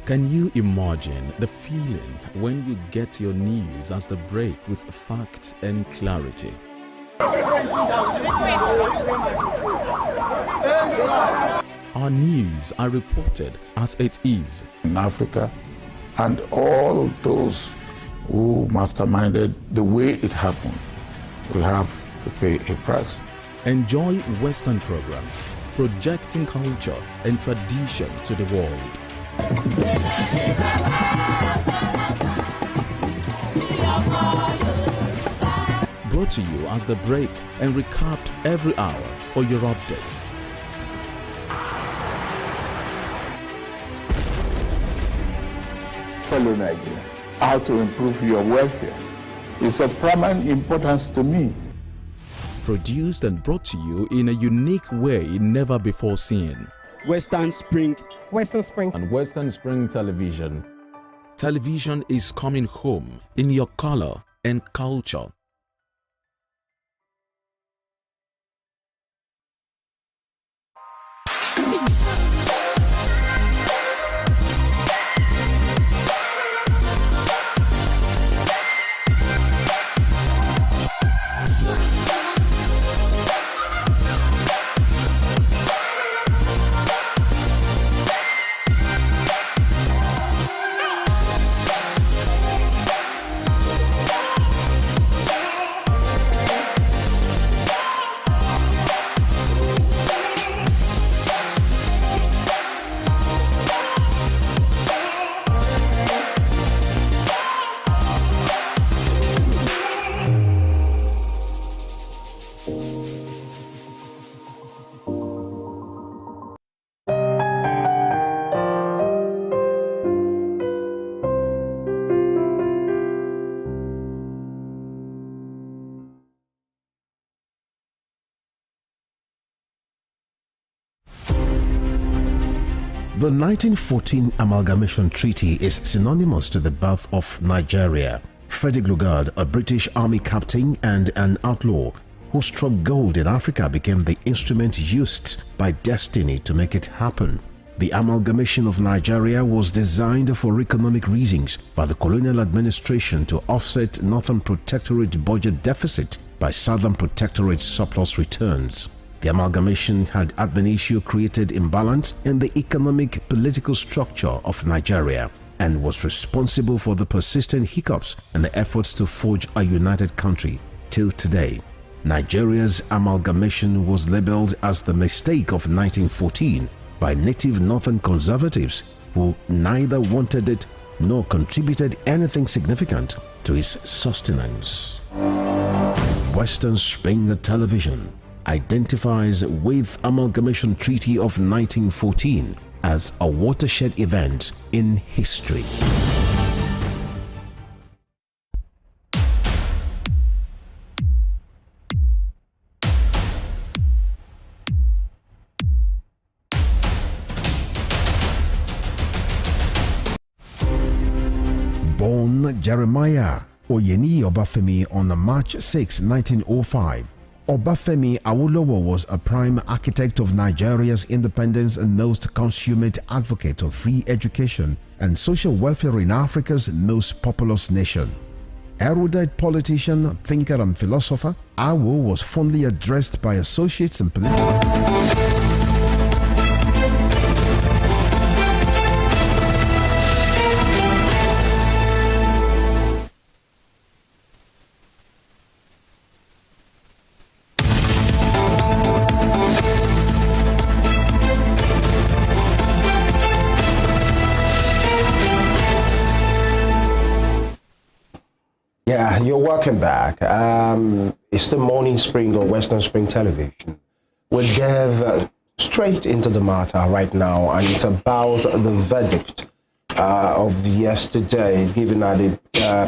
Can you imagine the feeling when you get your news as they break with facts and clarity? Our news are reported as it is. In Africa and all those who masterminded the way it happened will have to pay a price. Enjoy Western programs, projecting culture and tradition to the world. Brought to you as The Break and recapped every hour for your update. Fellow Nigerians, how to improve your welfare is of paramount importance to me. Produced and brought to you in a unique way never before seen. Western Spring. And Western Spring Television. Television is coming home in your color and culture. The 1914 Amalgamation Treaty is synonymous to the birth of Nigeria. Frederick Lugard, a British Army captain and an outlaw who struck gold in Africa, became the instrument used by destiny to make it happen. The amalgamation of Nigeria was designed for economic reasons by the colonial administration to offset Northern Protectorate budget deficit by Southern Protectorate surplus returns. The amalgamation had ad initio created imbalance in the economic political structure of Nigeria and was responsible for the persistent hiccups in the efforts to forge a united country till today. Nigeria's amalgamation was labeled as the mistake of 1914 by native northern conservatives who neither wanted it nor contributed anything significant to its sustenance. Western Spring Television identifies with Amalgamation Treaty of 1914 as a watershed event in history. Born Jeremiah Oyeni Obafemi on March 6, 1905, Obafemi Awolowo was a prime architect of Nigeria's independence and most consummate advocate of free education and social welfare in Africa's most populous nation. Erudite politician, thinker and philosopher, Awo was fondly addressed by associates and political... Yeah, you're welcome back. It's the Morning Spring on Western Spring Television. We'll dive straight into the matter right now, and it's about the verdict of yesterday given at the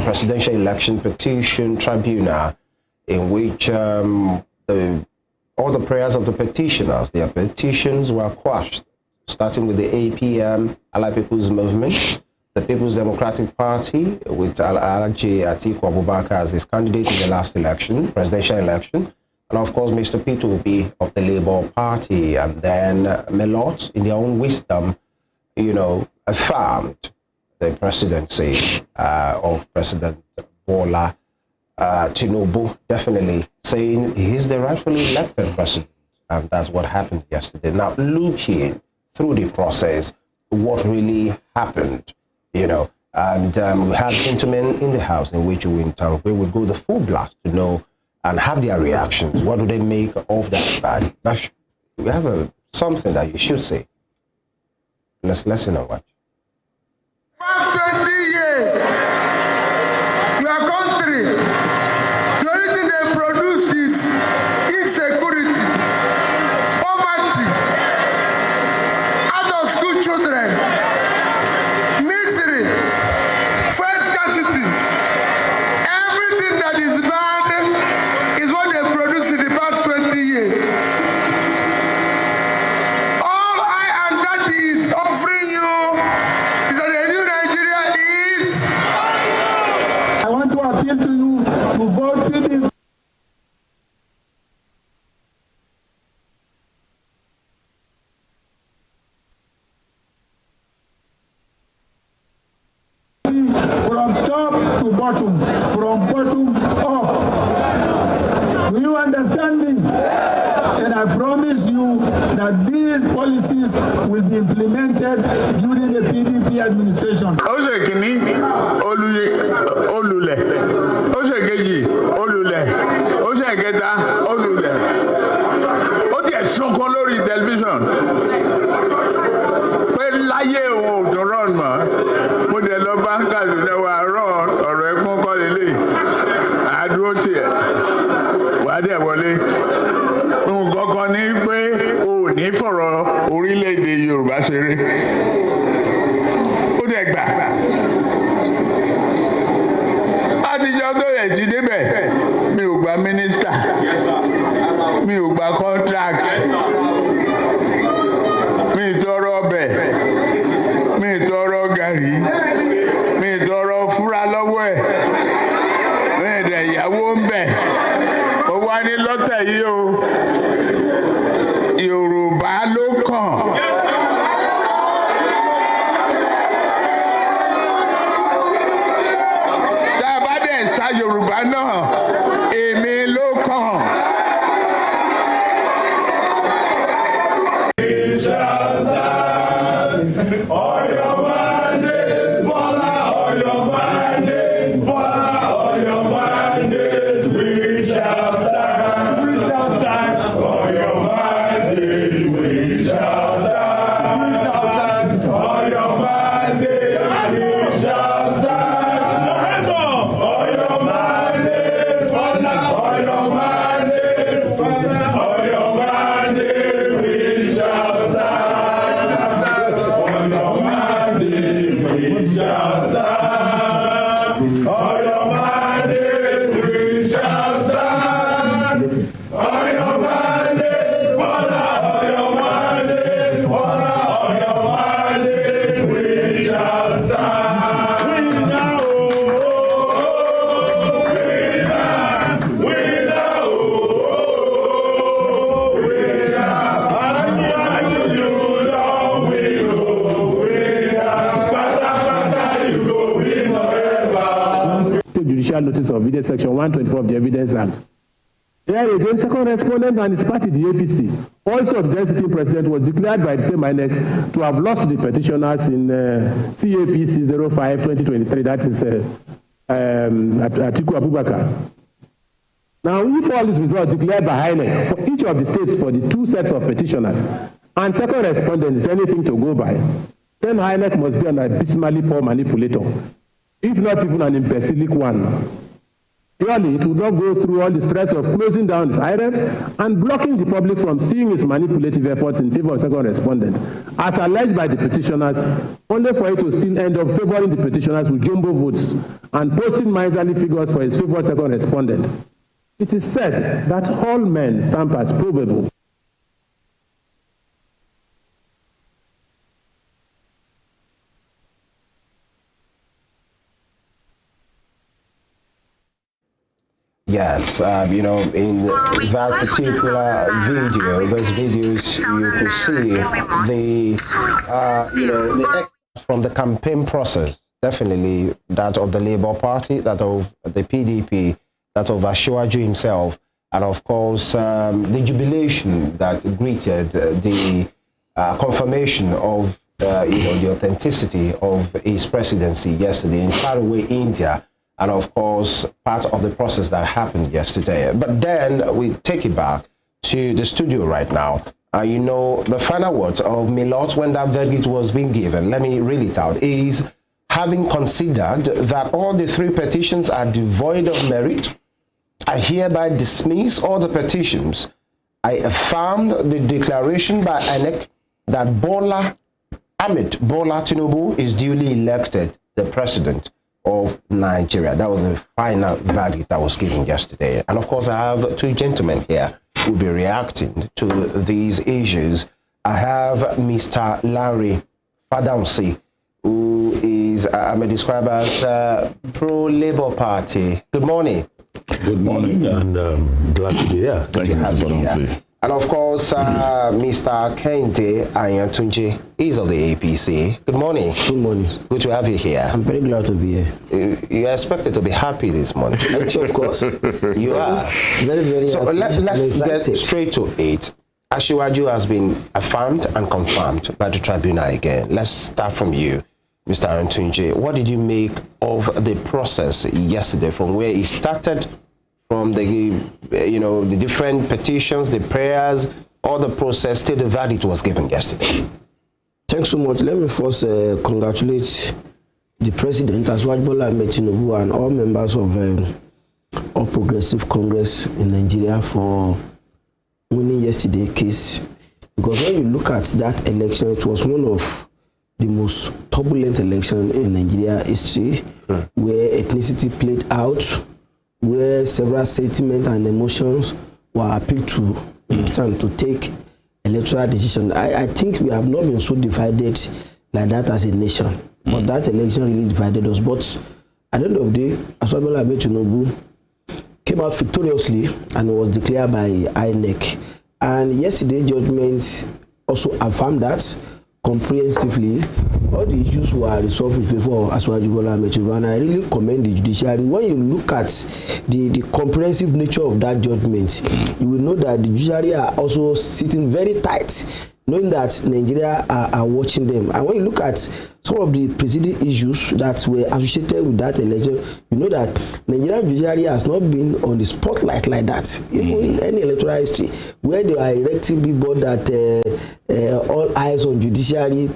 Presidential Election Petition Tribunal, in which all the prayers of the petitioners, their petitions were quashed, starting with the APM, Allied People's Movement, the People's Democratic Party, with Atiku Abubakar as his candidate in the last election, presidential election, and of course Mr. Peter Obi of the Labour Party, and then Melot, in their own wisdom, affirmed the presidency of President Bola Tinubu, definitely saying he's the rightfully elected president, and that's what happened yesterday. Now, looking through the process, what really happened, And we have gentlemen in the house in which we will go the full blast to know and have their reactions. What do they make of that? We have something that you should say. Let's listen and watch. Past 20 years, your country, the only thing they produce is insecurity, poverty, out-of-school children, misery, food scarcity. Everything that is bad is what they produce in the past 20 years. All AYANTUNJI is offering you is that the new Nigeria is. I want to appeal to you to vote PDP. From top to bottom, from bottom up. Do you understand me? And I promise you that these policies will be implemented during the PDP administration. Minister, mi ò gba contract, mi tọrọ ọbẹ̀, mi tọrọ gàrí, mi tọrọ fúra lọ́wọ́ ẹ̀, mi dẹ̀ ìyàwó ń bẹ̀, ó wá ní lọ́tẹ̀ yìí o, Yorùbá ló kàn. Tá a bá dẹ̀ sa Yorùbá náà, èmi ló kàn. Notice of evidence, section 124 of the Evidence Act. Here again, second respondent and his party, the APC, also the then sitting president, was declared by the same INEC to have lost to the petitioners in CAPC 05-2023, that is Atiku Abubakar. Now, if all these results declared by INEC for each of the states for the two sets of petitioners, and second respondent is anything to go by, then INEC must be an abysmally poor manipulator, if not even an imbecilic one. Surely it would not go through all the stress of closing down its IREF and blocking the public from seeing its manipulative efforts in favor of second respondent, as alleged by the petitioners, only for it to still end up favoring the petitioners with jumbo votes and posting miserly figures for its favored second respondent. It is said that all men stamp as probable. Yes, you know, in that particular video, those videos, you could see the from the campaign process, definitely that of the Labour Party, that of the PDP, that of Asiwaju himself, and of course the jubilation that greeted the confirmation of the authenticity of his presidency yesterday in faraway India, and of course part of the process that happened yesterday. But then we take it back to the studio right now. The final words of Milot when that verdict was being given, let me read it out, is: having considered that all the 3 petitions are devoid of merit, I hereby dismiss all the petitions. I affirmed the declaration by INEC that Bola Ahmed Tinubu is duly elected the president of Nigeria. That was the final verdict that was given yesterday. And of course, I have 2 gentlemen here who will be reacting to these issues. I have Mr. LANRE FADAHUNSI, who is, I may describe as pro-Labour Party. Good morning. Good morning, and glad to be here. Thank you, Mr. FADAHUNSI. And of course, Mr. KEHINDE AYANTUNJI is of the APC. Good morning. Good morning. Good to have you here. I'm very glad to be here. You are expected to be happy this morning. Of course. You are. Very, very so happy. let's get straight to it. Asiwaju has been affirmed and confirmed by the tribunal again. Let's start from you, Mr. AYANTUNJI. What did you make of the process yesterday, from where it started, from the the different petitions, the prayers, all the process till the verdict was given yesterday? Thanks so much. Let me first congratulate the President, as well as Bola Ahmed Tinubu, and all members of All Progressive Congress in Nigeria for winning yesterday's case. Because when you look at that election, it was one of the most turbulent elections in Nigeria history, where ethnicity played out, where several sentiments and emotions were appealed to, to take electoral decision. I think we have not been so divided like that as a nation. But that election really divided us. But at the end of the day, Bola Ahmed Tinubu came out victoriously and was declared by INEC. And yesterday's judgment also affirmed that comprehensively all the issues were resolved in favor of Bola Ahmed Tinubu, and I really commend the judiciary. When you look at the comprehensive nature of that judgment, you will know that the judiciary are also sitting very tight, knowing that Nigeria are watching them. And when you look at some of the preceding issues that were associated with that election, you know that Nigerian judiciary has not been on the spotlight like that, even in any electoral history, where they are erecting billboard that all eyes on judiciary.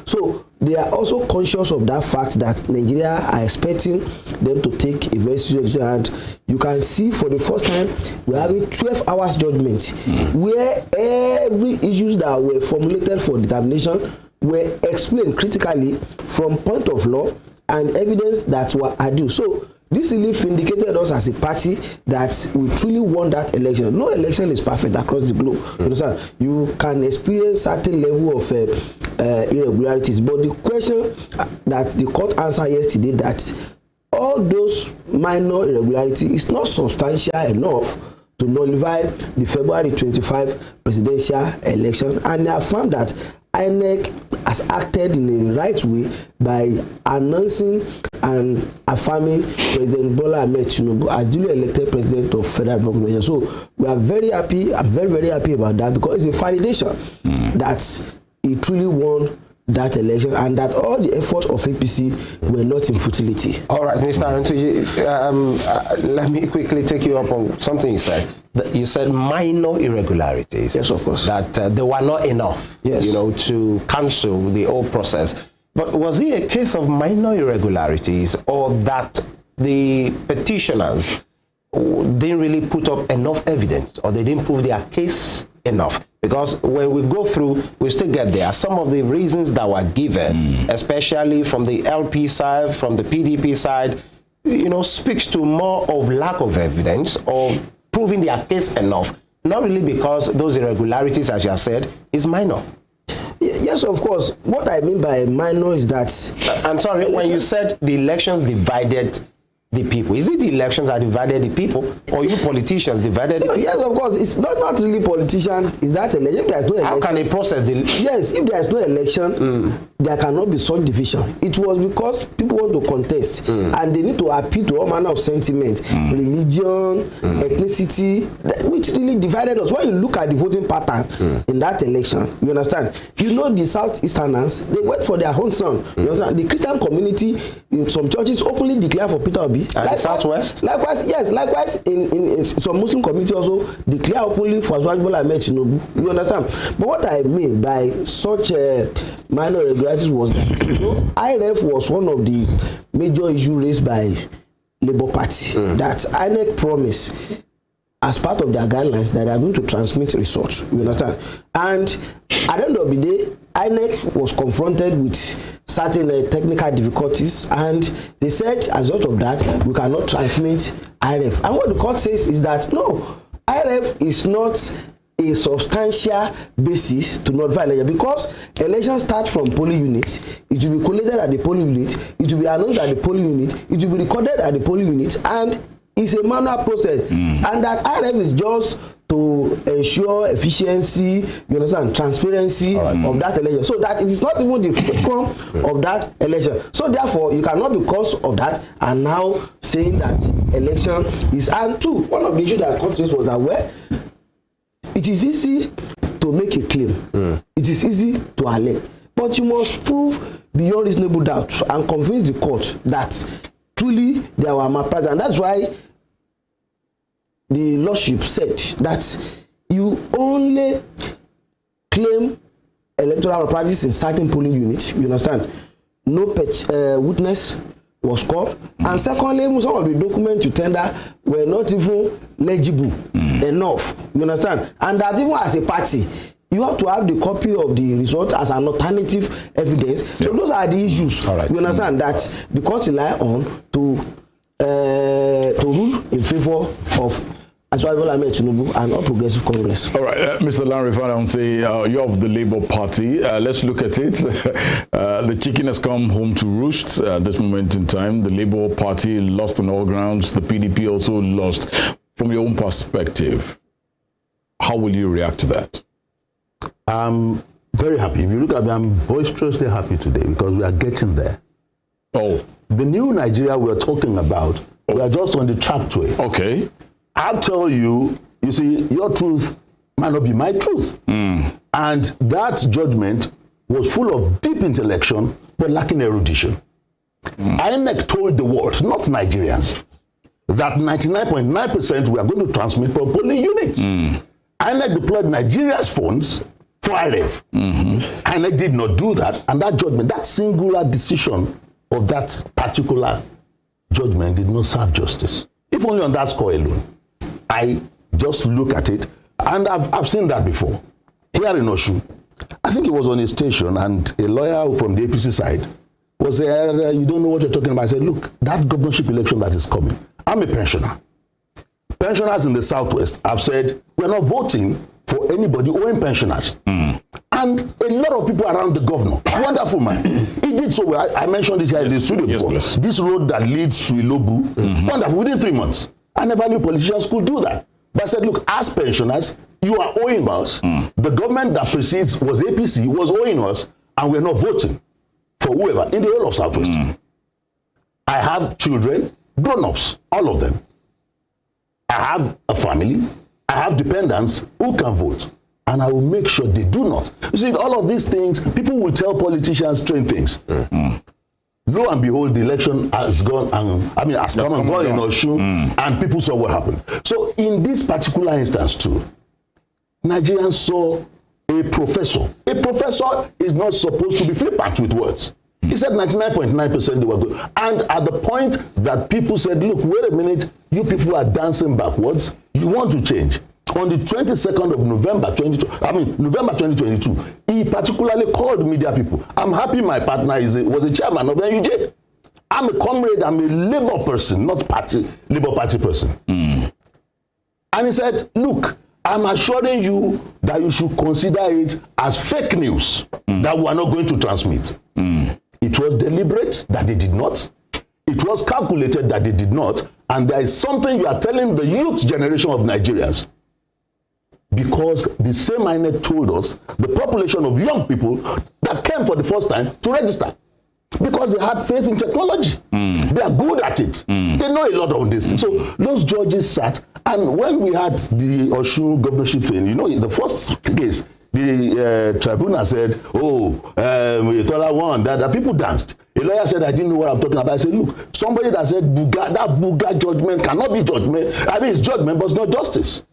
So they are also conscious of that fact that Nigeria are expecting them to take a very serious decision. And you can see for the first time we're having 12 hours judgment, where every issues that were formulated for determination were explained critically from point of law and evidence that were adduced. So this really vindicated us as a party that we truly won that election. No election is perfect across the globe. You understand? You can experience certain level of irregularities, but the question that the court answered yesterday, that all those minor irregularities is not substantial enough to nullify the February 25 presidential election, and they have found that INEC has acted in the right way by announcing and affirming President Bola Ahmed Tinubu as duly elected president of Federal Republic. So we are very happy. I'm very, very happy about that, because it's a validation that he truly won that election, and that all the efforts of APC were not in futility. All right, Mr. AYANTUNJI, let me quickly take you up on something you said. You said minor irregularities. Yes, of course. That they were not enough, to cancel the whole process. But was it a case of minor irregularities, or that the petitioners didn't really put up enough evidence, or they didn't prove their case enough? Because when we go through, we still get there. Some of the reasons that were given, especially from the LP side, from the PDP side, speaks to more of lack of evidence or proving their case enough. Not really because those irregularities, as you have said, is minor. Yes, of course. What I mean by minor is that... I'm sorry, when you said the elections divided the people? Is it the elections that divided the people, or you politicians divided the people? Yes, of course. It's not really politician. It's that election. If there is no election, how can they process the? Yes, if there is no election, there cannot be such division. It was because people want to contest, and they need to appeal to all manner of sentiment, religion, ethnicity, which really divided us. When you look at the voting pattern in that election, you understand. You know, the Southeasterners, they went for their own son. You understand. The Christian community in some churches openly declare for Peter Obi. And likewise, Southwest? Likewise, yes. Likewise, in some Muslim community also declare openly for Bola Ahmed Tinubu. You understand? But what I mean by such minor irregularities was that, IRF was one of the major issues raised by Labour Party that INEC promised as part of their guidelines that they are going to transmit results. You understand? And at the end of the day, INEC was confronted with certain technical difficulties, and they said as a result of that, we cannot transmit IRF. And what the court says is that no, IRF is not a substantial basis to notify election, because elections start from polling units. It will be collated at the polling unit, it will be announced at the polling unit, it will be recorded at the polling unit, and it's a manual process. And that IRF is just to ensure efficiency, you understand, transparency of that election. So that it is not even the fulcrum of that election. So therefore, you cannot, because of that, and now saying that election is. And two, one of the issues that court was that where it is easy to make a claim, it is easy to allege, but you must prove beyond reasonable doubt and convince the court that truly there were malpractice. And that's why the lordship said that you only claim electoral malpractice in certain polling units. You understand? No witness was called. And secondly, some of the documents you tender were not even legible enough. You understand? And that even as a party, you have to have the copy of the result as an alternative evidence. So those are the issues. You understand that the court rely on to rule in favor of Bola Ahmed Tinubu and All Progressive Congress. All right, Mr. LANRE, FADAHUNSI, you're of the Labour Party. Let's look at it. The chicken has come home to roost at this moment in time. The Labour Party lost on all grounds. The PDP also lost. From your own perspective, how will you react to that? I'm very happy. If you look at me, I'm boisterously happy today because we are getting there. Oh. The new Nigeria we're talking about, we are just on the track to it. Okay. I'll tell you, you see, your truth might not be my truth. And that judgment was full of deep intellection, but lacking erudition. INEC told the world, not Nigerians, that 99.9% we are going to transmit from polling units. INEC deployed Nigeria's funds for IRF. INEC did not do that, and that judgment, that singular decision of that particular judgment did not serve justice. If only on that score alone. I just look at it, and I've seen that before. Here in Oshu, I think it was on a station, and a lawyer from the APC side was saying, you don't know what you're talking about. I said, look, that governorship election that is coming, I'm a pensioner. Pensioners in the Southwest have said, we're not voting for anybody owing pensioners. And a lot of people around the governor, wonderful man, he did so well. I mentioned this here in the studio before. This road that leads to Idowu, wonderful, within 3 months. I never knew politicians could do that. But I said, look, as pensioners, you are owing us. The government that precedes was APC, was owing us, and we're not voting for whoever in the whole of Southwest. I have children, grown-ups, all of them. I have a family, I have dependents who can vote, and I will make sure they do not. You see, all of these things, people will tell politicians strange things. Lo and behold, the election has gone, and has come and gone in Oshu, and people saw what happened. So in this particular instance too, Nigerians saw a professor. A professor is not supposed to be flippant with words. He said 99.9% they were good. And at the point that people said, look, wait a minute, you people are dancing backwards, you want to change. On the 22nd of November 2022, he particularly called media people. I'm happy my partner was a chairman of NUJ. I'm a comrade, I'm a Labour person, not Labour Party person. And he said, look, I'm assuring you that you should consider it as fake news that we are not going to transmit. It was deliberate that they did not. It was calculated that they did not, and there is something you are telling the youth generation of Nigerians. Because the same INEC told us the population of young people that came for the first time to register. Because they had faith in technology. They are good at it. They know a lot of this thing. So those judges sat, and when we had the Osun governorship thing, you know, in the first case, the tribunal said, Electoral won, that people danced. A lawyer said, I didn't know what I'm talking about. I said, look, somebody that said that Buga judgment cannot be judgment. I mean, it's judgment, but it's not justice.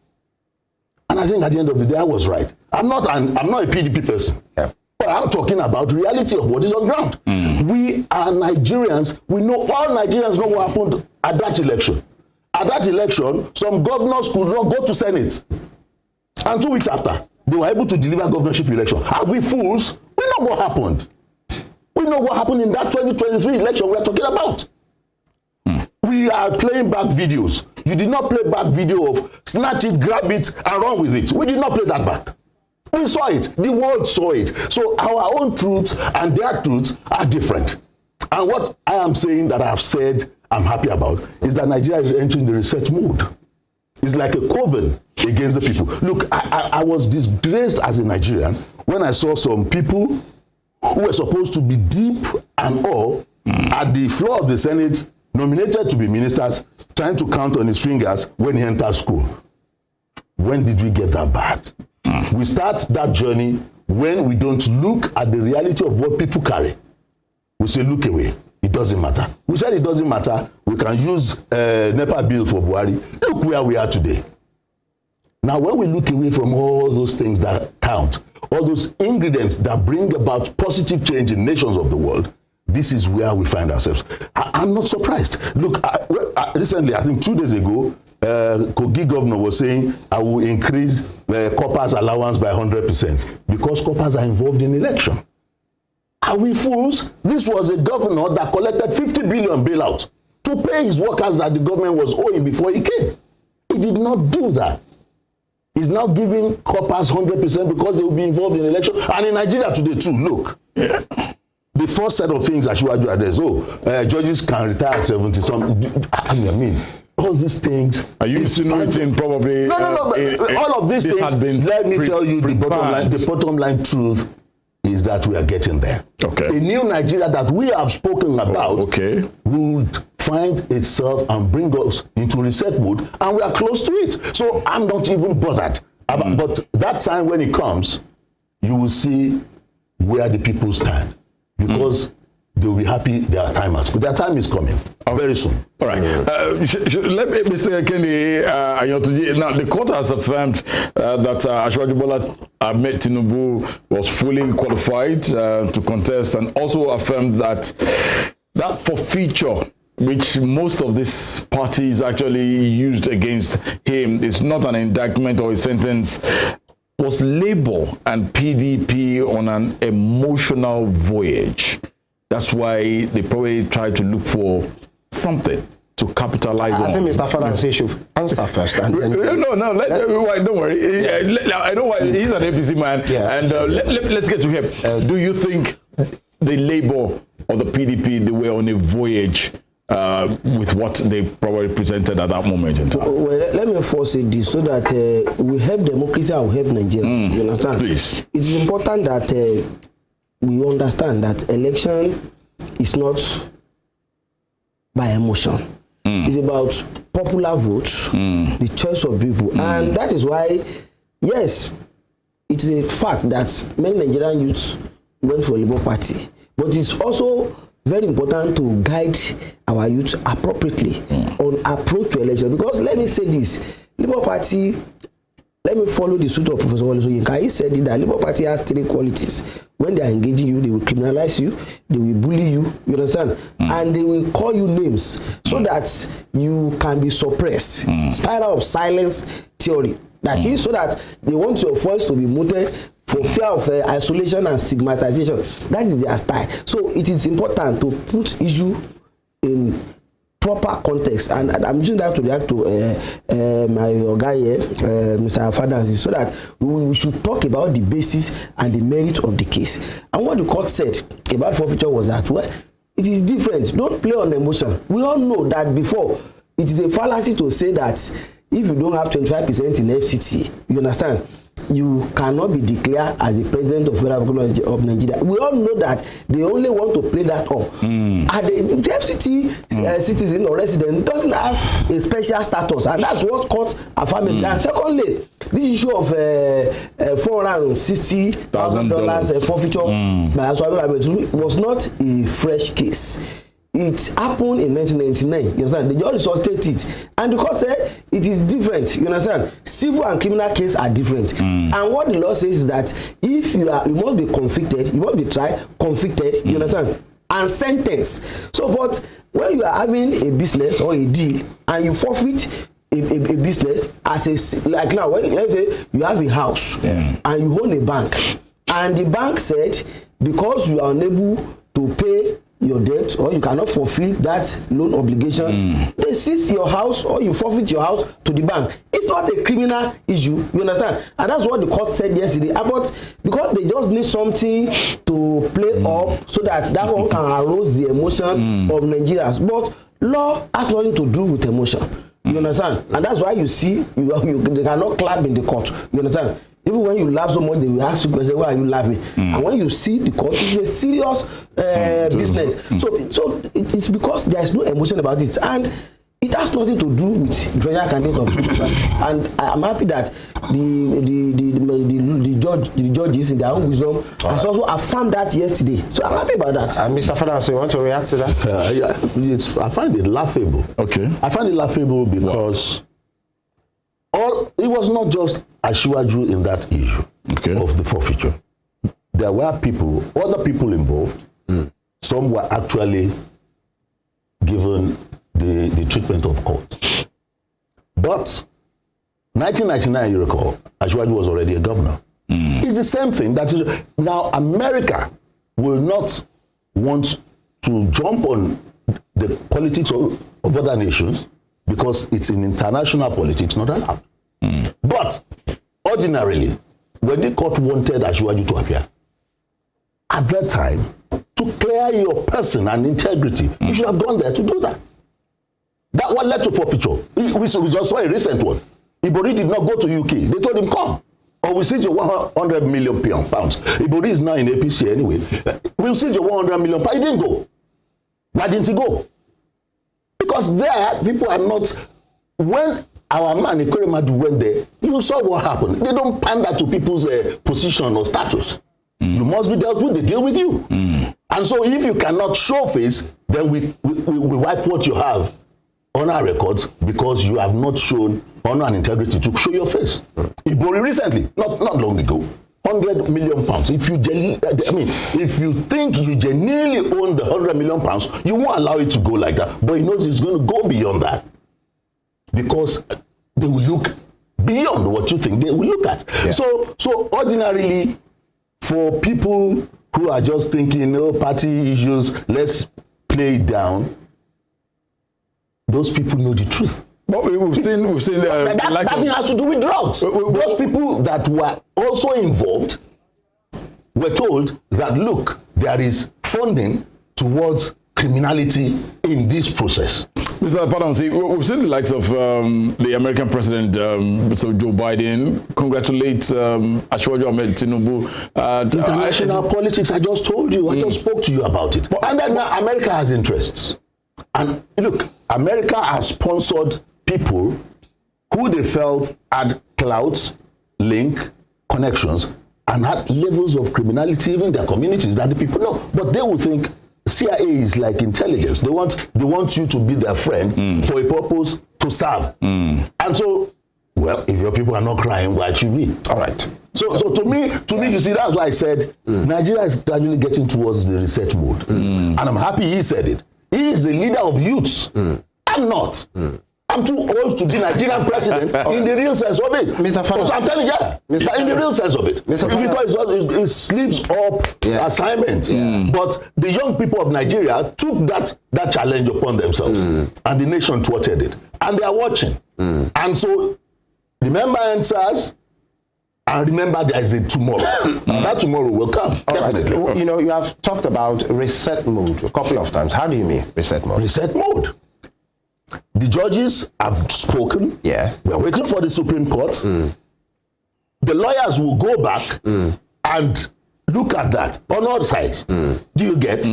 And I think at the end of the day, I was right. I'm not a PDP person. Yeah. But I'm talking about reality of what is on ground. We are Nigerians. We know, all Nigerians know what happened at that election. At that election, some governors could not go to Senate. And 2 weeks after, they were able to deliver governorship election. Are we fools? We know what happened. We know what happened in that 2023 election we are talking about. We are playing back videos. You did not play back video of snatch it, grab it, and run with it. We did not play that back. We saw it. The world saw it. So our own truths and their truths are different. And what I am saying that I have said I'm happy about is that Nigeria is entering the reset mode. It's like a coven against the people. Look, I was disgraced as a Nigerian when I saw some people who were supposed to be deep and all at the floor of the Senate, nominated to be ministers, trying to count on his fingers when he entered school. When did we get that bad? We start that journey when we don't look at the reality of what people carry. We say, look away. It doesn't matter. We said it doesn't matter. We can use NEPA bill for Buhari. Look where we are today. Now, when we look away from all those things that count, all those ingredients that bring about positive change in nations of the world, this is where we find ourselves. I'm not surprised. Look, recently, I think 2 days ago, Kogi governor was saying, I will increase coppers allowance by 100% because coppers are involved in election. Are we fools? This was a governor that collected 50 billion bailout to pay his workers that the government was owing before he came. He did not do that. He's now giving coppers 100% because they will be involved in election. And in Nigeria today too, look. The first set of things that you address, judges can retire at 70-something. I mean, all these things. Are you insinuating probably? No. All of these things, let me tell you the bottom line truth is that we are getting there. Okay. A new Nigeria that we have spoken about would find itself and bring us into reset mode, and we are close to it. So I'm not even bothered. But that time when it comes, you will see where the people stand. Because they will be happy their time has come. Their time is coming very soon. All right. Let me, Mr. Kendi, AYANTUNJI, now the court has affirmed that Bola Ahmed Tinubu was fully qualified to contest, and also affirmed that forfeiture, which most of these parties actually used against him, is not an indictment or a sentence, was Labour and PDP on an emotional voyage. That's why they probably tried to look for something to capitalize on. I think Mr. FADAHUNSI should answer first. And then don't worry. I know why he's an APC man. Yeah. And let's get to him. Do you think the Labour or the PDP, they were on a voyage with what they probably presented at that moment in time? Well, let me first say this so that we help democracy and we help Nigerians. You understand? Please. It is important that we understand that election is not by emotion. It's about popular votes, the choice of people. And that is why, yes, it's a fact that many Nigerian youths went for Labour Party. But it's also very important to guide our youth appropriately on approach to election. Because let me say this, Labour Party, let me follow the suit of Professor Wole Soyinka. He said that Labour Party has 3 qualities. When they are engaging you, they will criminalize you, they will bully you, you understand? And they will call you names so that you can be suppressed. Spiral of silence theory. That is so that they want your voice to be muted for fear of isolation and stigmatization. That is their style. So it is important to put issue in proper context, and I'm using that to react to my guy here, Mr. FADAHUNSI, so that we should talk about the basis and the merit of the case. And what the court said about forfeiture was that, well, it is different. Don't play on emotion. We all know that before. It is a fallacy to say that if you don't have 25% in FCT, you understand, you cannot be declared as the president of Federal Republic of Nigeria. We all know that they only want to play that up. And the FCT citizen or resident doesn't have a special status, and that's what caught affirmative. And secondly, the issue of $460,000 forfeiture by Atiku Abubakar was not a fresh case. It happened in 1999. You understand? The judge resuscitated it, and the court said it is different. You understand? Civil and criminal cases are different. And what the law says is that if you must be convicted, you must be tried, convicted. You understand? And sentenced. So, but when you are having a business or a deal and you forfeit a business as a, like now, when let's say you have a house and you own a bank, and the bank said because you are unable to pay your debt or you cannot fulfill that loan obligation, they seize your house or you forfeit your house to the bank. It's not a criminal issue, you understand? And that's what the court said yesterday. But because they just need something to play up so that one can arouse the emotion of Nigerians. But law has nothing to do with emotion, you understand? And that's why you see they cannot clap in the court, you understand? Even when you laugh so much, they will ask you question, why are you laughing? And when you see the court, it's a serious business. So it is because there is no emotion about it. And it has nothing to do with the presidential candidate of people. And I'm happy that the judges in their own wisdom has also affirmed that yesterday. So I'm happy about that. Mr. FADAHUNSI, you want to react to that? I find it laughable. Okay. I find it laughable because it was not just Asiwaju in that issue of the forfeiture. There were other people involved. Some were actually given the treatment of court. But 1999, you recall, Asiwaju was already a governor. It's the same thing. That is, now America will not want to jump on the politics of other nations because it's in international politics, not allowed. But ordinarily, when the court wanted Asiwaju to appear, at that time, to clear your person and integrity, you should have gone there to do that. That one led to forfeiture. We just saw a recent one. Ibori did not go to UK. They told him, come. Or we seize your 100 million pounds. Ibori is now in APC anyway. We'll seize your 100 million pounds. He didn't go. Why didn't he go? Because there, people are not... When our man Ikoremadu went there, you saw what happened. They don't pander to people's position or status. You must be dealt with, they deal with you. And so if you cannot show face, then we wipe what you have on our records because you have not shown honor and integrity to show your face. Ibori recently, not long ago, 100 million pounds. If you think you genuinely own the 100 million pounds, you won't allow it to go like that. But he knows it's going to go beyond that. Because they will look beyond what you think they will look at. Yeah. So ordinarily, for people who are just thinking, party issues, let's play it down, those people know the truth. But we've seen that thing has to do with drugs. Those people that were also involved were told that, look, there is funding towards criminality in this process. Mr. FADAHUNSI, we've seen the likes of the American President, Mr. Joe Biden, congratulate Atiku Abubakar Tinubu. International politics, I just told you, I just spoke to you about it. And then America has interests. And look, America has sponsored people who they felt had clout, link, connections, and had levels of criminality, even in their communities, that the people know. But they will think, CIA is like intelligence. They want you to be their friend for a purpose to serve. And so, well, if your people are not crying, why should we? All right. So to me, you see, that's why I said Nigeria is gradually getting towards the reset mode. And I'm happy he said it. He is the leader of youths. I'm not. I'm too old to be Nigerian president in the real sense of it. Mr. So I'm telling you, in the real sense of it. Because it's sleeves up assignment. But the young people of Nigeria took that challenge upon themselves. And the nation thwarted it. And they are watching. And so, remember answers, and remember there is a tomorrow. And that tomorrow will come, definitely. Right. You know, you have talked about reset mode a couple of times. How do you mean reset mode? Reset mode. The judges have spoken. Yes. We are waiting for the Supreme Court. The lawyers will go back and look at that on all sides. Do you get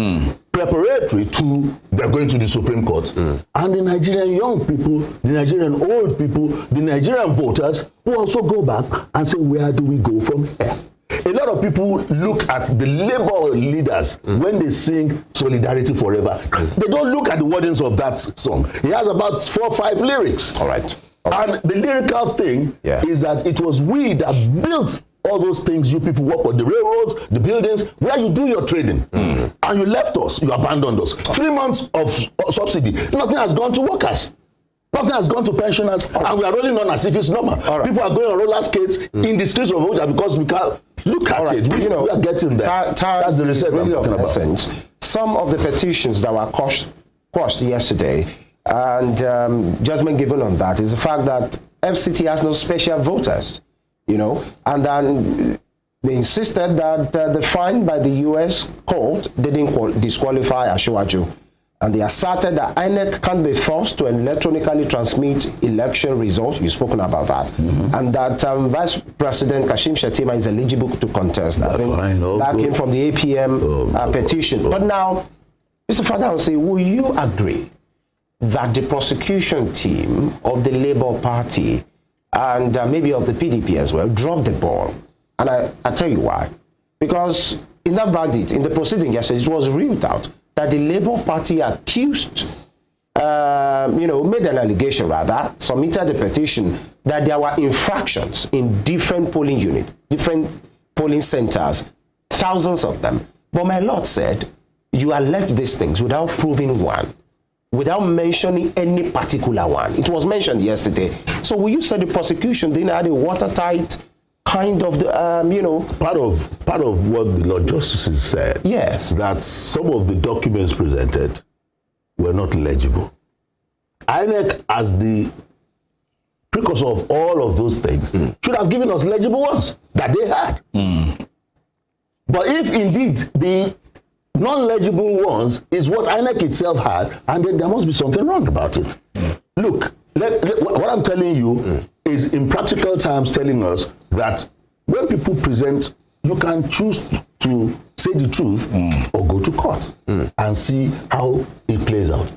preparatory to they're going to the Supreme Court? And the Nigerian young people, the Nigerian old people, the Nigerian voters will also go back and say, where do we go from here? A lot of people look at the labor leaders when they sing Solidarity Forever. They don't look at the wordings of that song. He has about 4 or 5 lyrics. All right. And the lyrical thing is that it was we that built all those things you people work on, the railroads, the buildings, where you do your trading. And you left us, you abandoned us. 3 months of subsidy, nothing has gone to workers. Nothing has gone to pensioners, and we are rolling on as if it's normal. People are going on roller skates in the streets of Abuja because we can't look at it. We are getting there. That's the reset I'm talking about. Some of the petitions that were quashed yesterday, and judgment given on that, is the fact that FCT has no special voters, you know, and then they insisted that the fine by the US court didn't disqualify Ashwaju. And they asserted that INEC can't be forced to electronically transmit election results. You've spoken about that. And that Vice President Kashim Shettima is eligible to contest. That came from the APM petition. But now, Mr. FADAHUNSI, will you agree that the prosecution team of the Labour Party and maybe of the PDP as well dropped the ball? And I tell you why. Because in that verdict, in the proceeding yesterday, it was ruled out that the Labour Party accused, made an allegation rather, submitted a petition that there were infractions in different polling units, different polling centers, thousands of them. But my lord said, you allege these things without proving one, without mentioning any particular one. It was mentioned yesterday. So will you say the prosecution didn't have a watertight kind of the, Part of what the Lord Justices said, yes, that some of the documents presented were not legible. INEC, as the precursor of all of those things, should have given us legible ones that they had. But if indeed the non-legible ones is what INEC itself had, and then there must be something wrong about it. Look, what I'm telling you is in practical terms telling us that when people present, you can choose to say the truth or go to court and see how it plays out.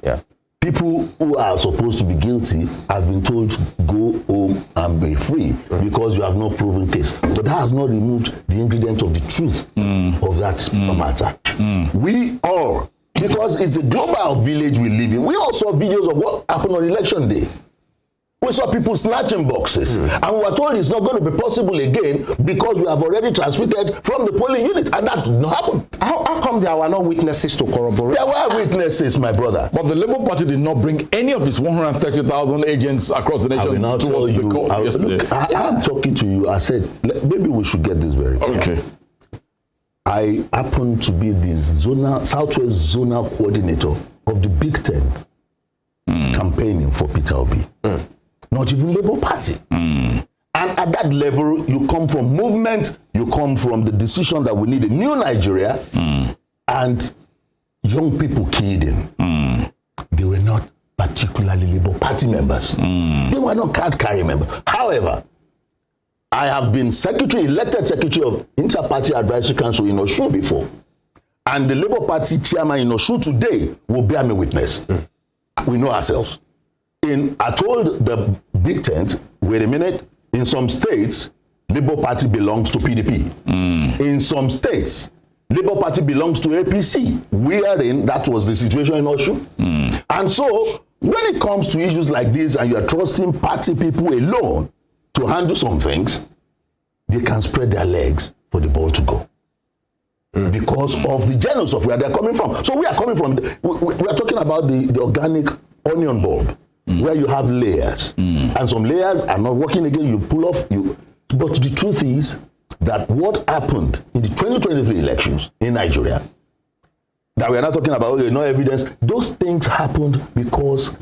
People who are supposed to be guilty have been told to go home and be free because you have no proven case. But that has not removed the ingredient of the truth of that matter. We all, because it's a global village we live in, we all saw videos of what happened on election day. We saw people snatching boxes, and we were told it's not going to be possible again because we have already transmitted from the polling unit, and that did not happen. How come there were no witnesses to corroborate? There were witnesses, my brother. But the Labour Party did not bring any of its 130,000 agents across the nation towards the court yesterday. Look, I'm talking to you. I said, maybe we should get this very clear. Okay. I happen to be the Southwest Zonal Coordinator of the Big Tent campaigning for Peter Obi. Not even Labour Party. And at that level, you come from movement, you come from the decision that we need a new Nigeria, and young people keyed in. They were not particularly Labour Party members. They were not card-carrying members. However, I have been elected secretary of Inter-Party Advisory Council in Osun before, and the Labour Party chairman in Osun today will bear me witness. We know ourselves. I told the Big Tent, wait a minute, in some states, Labour Party belongs to PDP. In some states, Labour Party belongs to APC. Wherein that was the situation in Osun. And so, when it comes to issues like this and you are trusting party people alone to handle some things, they can spread their legs for the ball to go. Because of the genus of where they're coming from. So we are coming from, we are talking about the organic onion bulb. Where you have layers, and some layers are not working again, you pull off, but the truth is that what happened in the 2023 elections in Nigeria, that we are not talking about, no evidence, those things happened because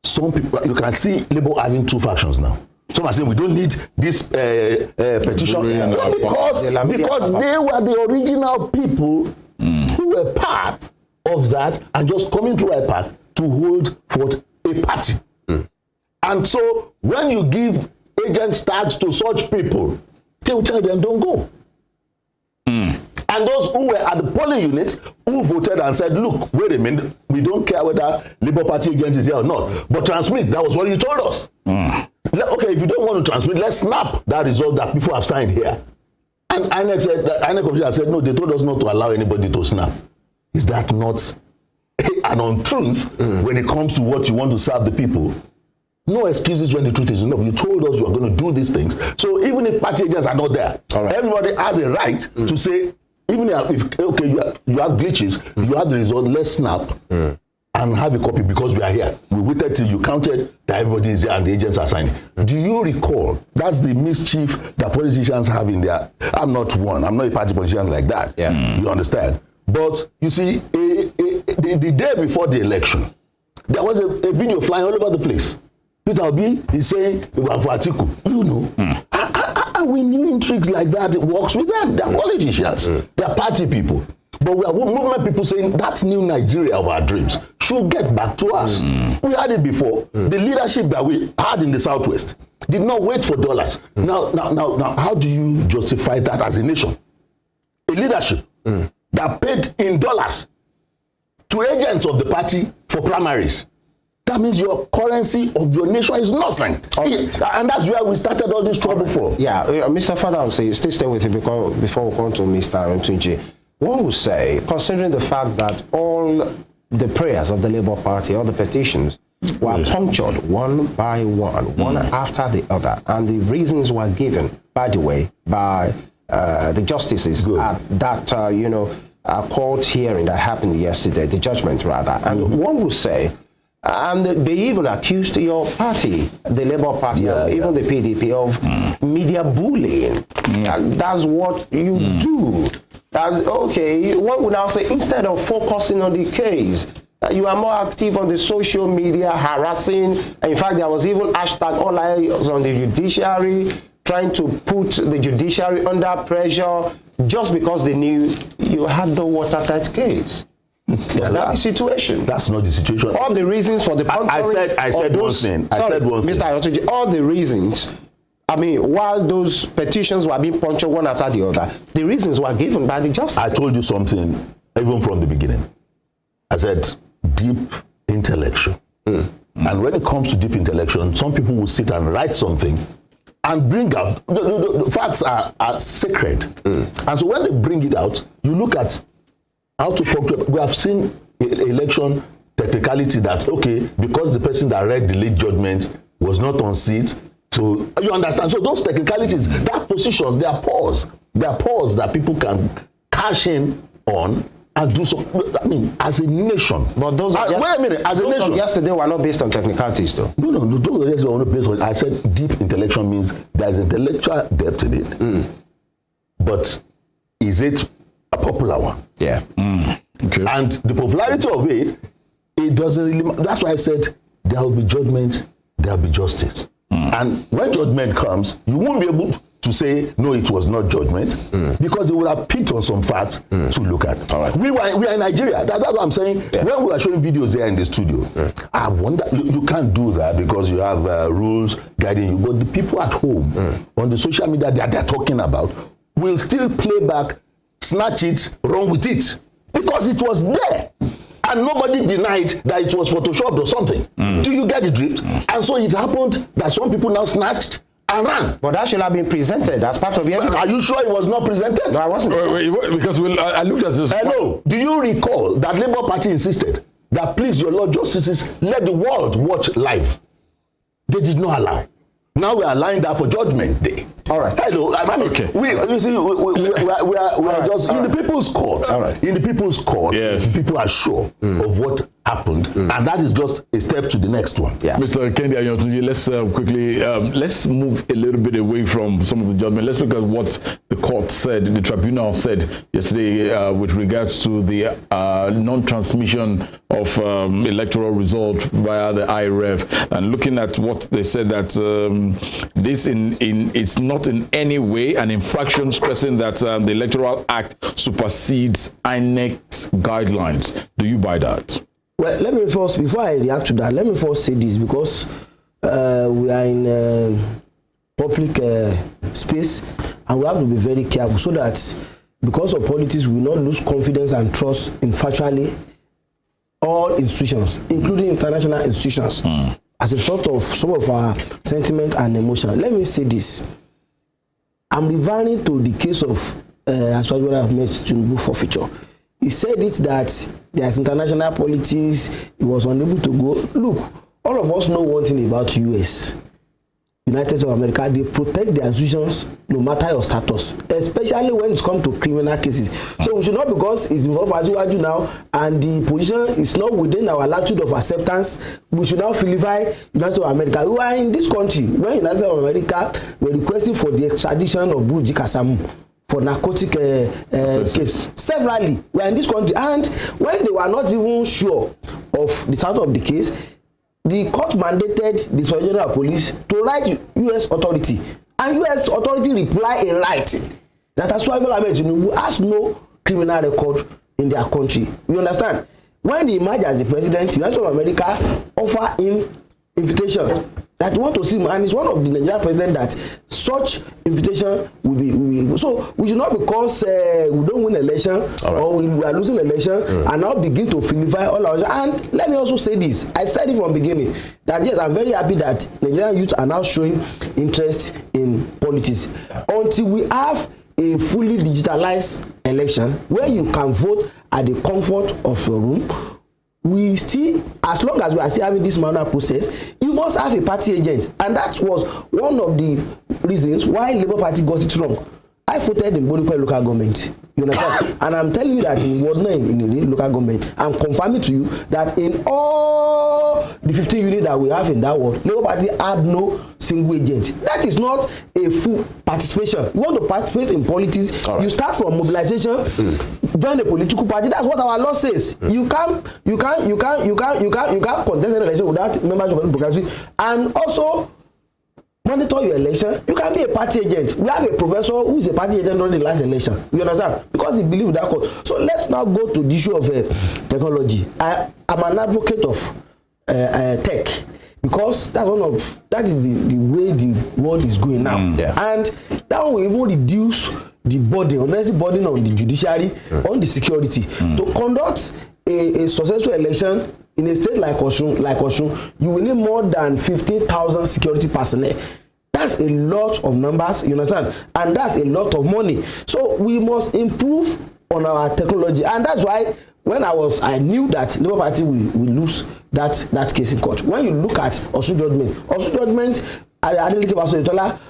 some people, you can see Labour having two factions now. Some are saying we don't need this petition. Because they were the original people who were part of that and just coming through IPAC to hold forth a party. And so when you give agent tags to such people, they will tell them don't go. And those who were at the polling units who voted and said, look, wait a minute, we don't care whether Labour Party agent is here or not, but transmit, that was what you told us. Okay, if you don't want to transmit, let's snap that result that people have signed here. And INEC said, the INEC official said, no, they told us not to allow anybody to snap. Is that not an untruth when it comes to what you want to serve the people? No excuses when the truth is enough. You told us you are going to do these things. So even if party agents are not there, everybody has a right to say, even if okay, you have glitches, you have the result, let's snap and have a copy because we are here. We waited till you counted that everybody is there and the agents are signing. Do you recall? That's the mischief that politicians have in their... I'm not a party politician like that. You understand? But you see, the day before the election, there was a video flying all over the place. Peter Obi is saying, we are for Atiku. You know. And we knew intrigues like that, it works with them. They're politicians. They're party people. But we are movement people saying that new Nigeria of our dreams should get back to us. We had it before. The leadership that we had in the Southwest did not wait for dollars. Now, how do you justify that as a nation? A leadership that paid in dollars to agents of the party for primaries. That means your currency of your nation is nothing. And that's where we started all this trouble from. Yeah, Mr. FADAHUNSI, still stay with you because before we come to Mr. AYANTUNJI. One would say, considering the fact that all the prayers of the Labour Party, all the petitions, were punctured one by one after the other, and the reasons were given, by the way, by the justices at that, court hearing that happened yesterday, the judgment rather. And one would say, and they even accused your party, the Labour Party, even the PDP, of media bullying. That's what you do. That's okay. One would now say, instead of focusing on the case, you are more active on the social media, harassing. In fact, there was even hashtag all eyes on the judiciary, trying to put the judiciary under pressure just because they knew you had no watertight case. That's the situation. That's not the situation. All the reasons for the puncturing. I said one thing. Mr. AYANTUNJI, all the reasons. I mean, while those petitions were being punctured one after the other, the reasons were given by the justice. I told you something even from the beginning. I said deep intellection. And when it comes to deep intellection, some people will sit and write something and bring out the facts are sacred. And so when they bring it out, you look at how to punctuate. We have seen election technicality that, okay, because the person that read the late judgment was not on seat, so you understand. So those technicalities, that positions, they are pause. They are pause that people can cash in on and do so. I mean, as a nation. But those wait a minute, as a nation. Yesterday were not based on technicalities, though. No, those yesterday were not based on. I said deep intellection means there's intellectual depth in it. But is it a popular one? Yeah. Okay. And the popularity of it doesn't really. That's why I said there will be judgment, there will be justice. And when judgment comes, you won't be able to say, no, it was not judgment, because they would have picked on some facts to look at. All right. We are in Nigeria. That's what I'm saying. When we were showing videos there in the studio, I wonder, you can't do that because you have rules guiding you. But the people at home, on the social media that they're talking about, will still play back, snatch it, run with it. Because it was there. And nobody denied that it was photoshopped or something. Do you get the drift? And so it happened that some people now snatched and ran. But that should have been presented as part of your... Are you sure it was not presented? No, I wasn't. Wait, because I looked at this. Hello. Do you recall that Labour Party insisted that, please, your Lord Justices, let the world watch live? They did not allow. Now we are allowing that for Judgment Day. All right. Hello. Okay. We are just in the People's Court. All right. In the People's Court, people are sure of what happened, and that is just a step to the next one. Yeah. Mr. Kendi Ayantunji, let's quickly let's move a little bit away from some of the judgment. Let's look at what the court said, the tribunal said yesterday with regards to the non-transmission of electoral results via the IREF, and looking at what they said that this it's not in any way an infraction, stressing that the Electoral Act supersedes INEC's guidelines. Do you buy that? Well, let me first, before I react to that, let me first say this, because we are in public space, and we have to be very careful so that, because of politics, we will not lose confidence and trust in virtually all institutions, including international institutions, as a result of some of our sentiment and emotion. Let me say this. I'm referring to the case of Bola Ahmed Tinubu forfeiture. He said it that there's international politics, he was unable to go. Look, all of us know one thing about US, United States of America. They protect their institutions no matter your status, especially when it comes to criminal cases. So we should not, because it's involved as you argue now, and the position is not within our latitude of acceptance, we should now vilify United States of America. We are in this country when United States of America were requesting for the extradition of Buruji Kasamu for narcotic case severally. We are in this country, and when they were not even sure of the status of the case, the court mandated the Solicitor General of Police to write to U.S. authority, and U.S. authority reply in writing that Bola Ahmed Tinubu has no criminal record in their country. You understand? When he emerged as the president, the United States of America offer him invitation that want to see him, and it's one of the Nigerian president that such invitation will be. So we should not, because we don't win election or we are losing election, and now begin to vilify all our. And let me also say this: I said it from the beginning that yes, I'm very happy that Nigerian youth are now showing interest in politics. Until we have a fully digitalized election where you can vote at the comfort of your room, we still, as long as we are still having this manual process, you must have a party agent. And that was one of the reasons why Labour Party got it wrong. I voted in Bola local government. You understand? And I'm telling you that in Ward 9 in the local government, I'm confirming to you that in all the 15 units that we have in that ward, Labour Party had no single agent. That is not a full participation. You want to participate in politics, you start from mobilization, join a political party. That's what our law says. You can't contest an election without membership of the party. And also monitor your election. You can be a party agent. We have a professor who is a party agent during the last election. You understand? Because he believes that cause. So let's now go to the issue of technology. I'm an advocate of tech, because that is the way the world is going now. And that will even reduce the burden, unnecessary burden on the judiciary, on the security. To conduct a successful election in a state like Osun, you will need more than 15,000 security personnel. That's a lot of numbers, you understand? And that's a lot of money. So we must improve on our technology. And that's why when I knew that Labour Party will lose that case in court. When you look at Osun judgment, Adeleke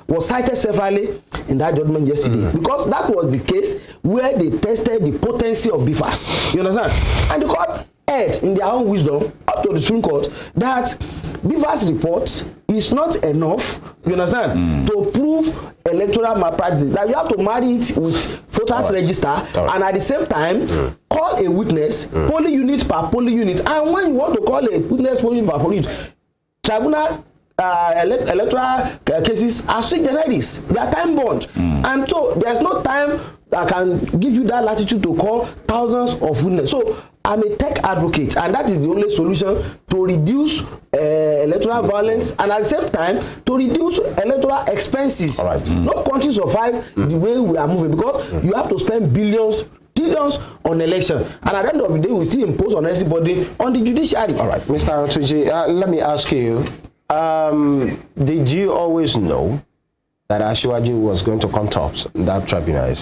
was cited severally in that judgment yesterday, because that was the case where they tested the potency of BVAS. You understand? And the court heard in their own wisdom up to the Supreme Court that BVAS report is not enough, you understand, to prove electoral malpractice. That you have to marry it with voters register, and at the same time call a witness polling unit per polling unit. And when you want to call a witness polling unit per polling unit, tribunal electoral cases are sui generis. They are time bound, and so there's no time that can give you that latitude to call thousands of witnesses. So I'm a tech advocate, and that is the only solution to reduce electoral violence, and at the same time to reduce electoral expenses. No country survive the way we are moving, because you have to spend billions on election, and at the end of the day we still impose unnecessary burden on the judiciary. All right, Mr. Ayantunji, let me ask you, did you always know that Asiwaju was going to come top that tribunal?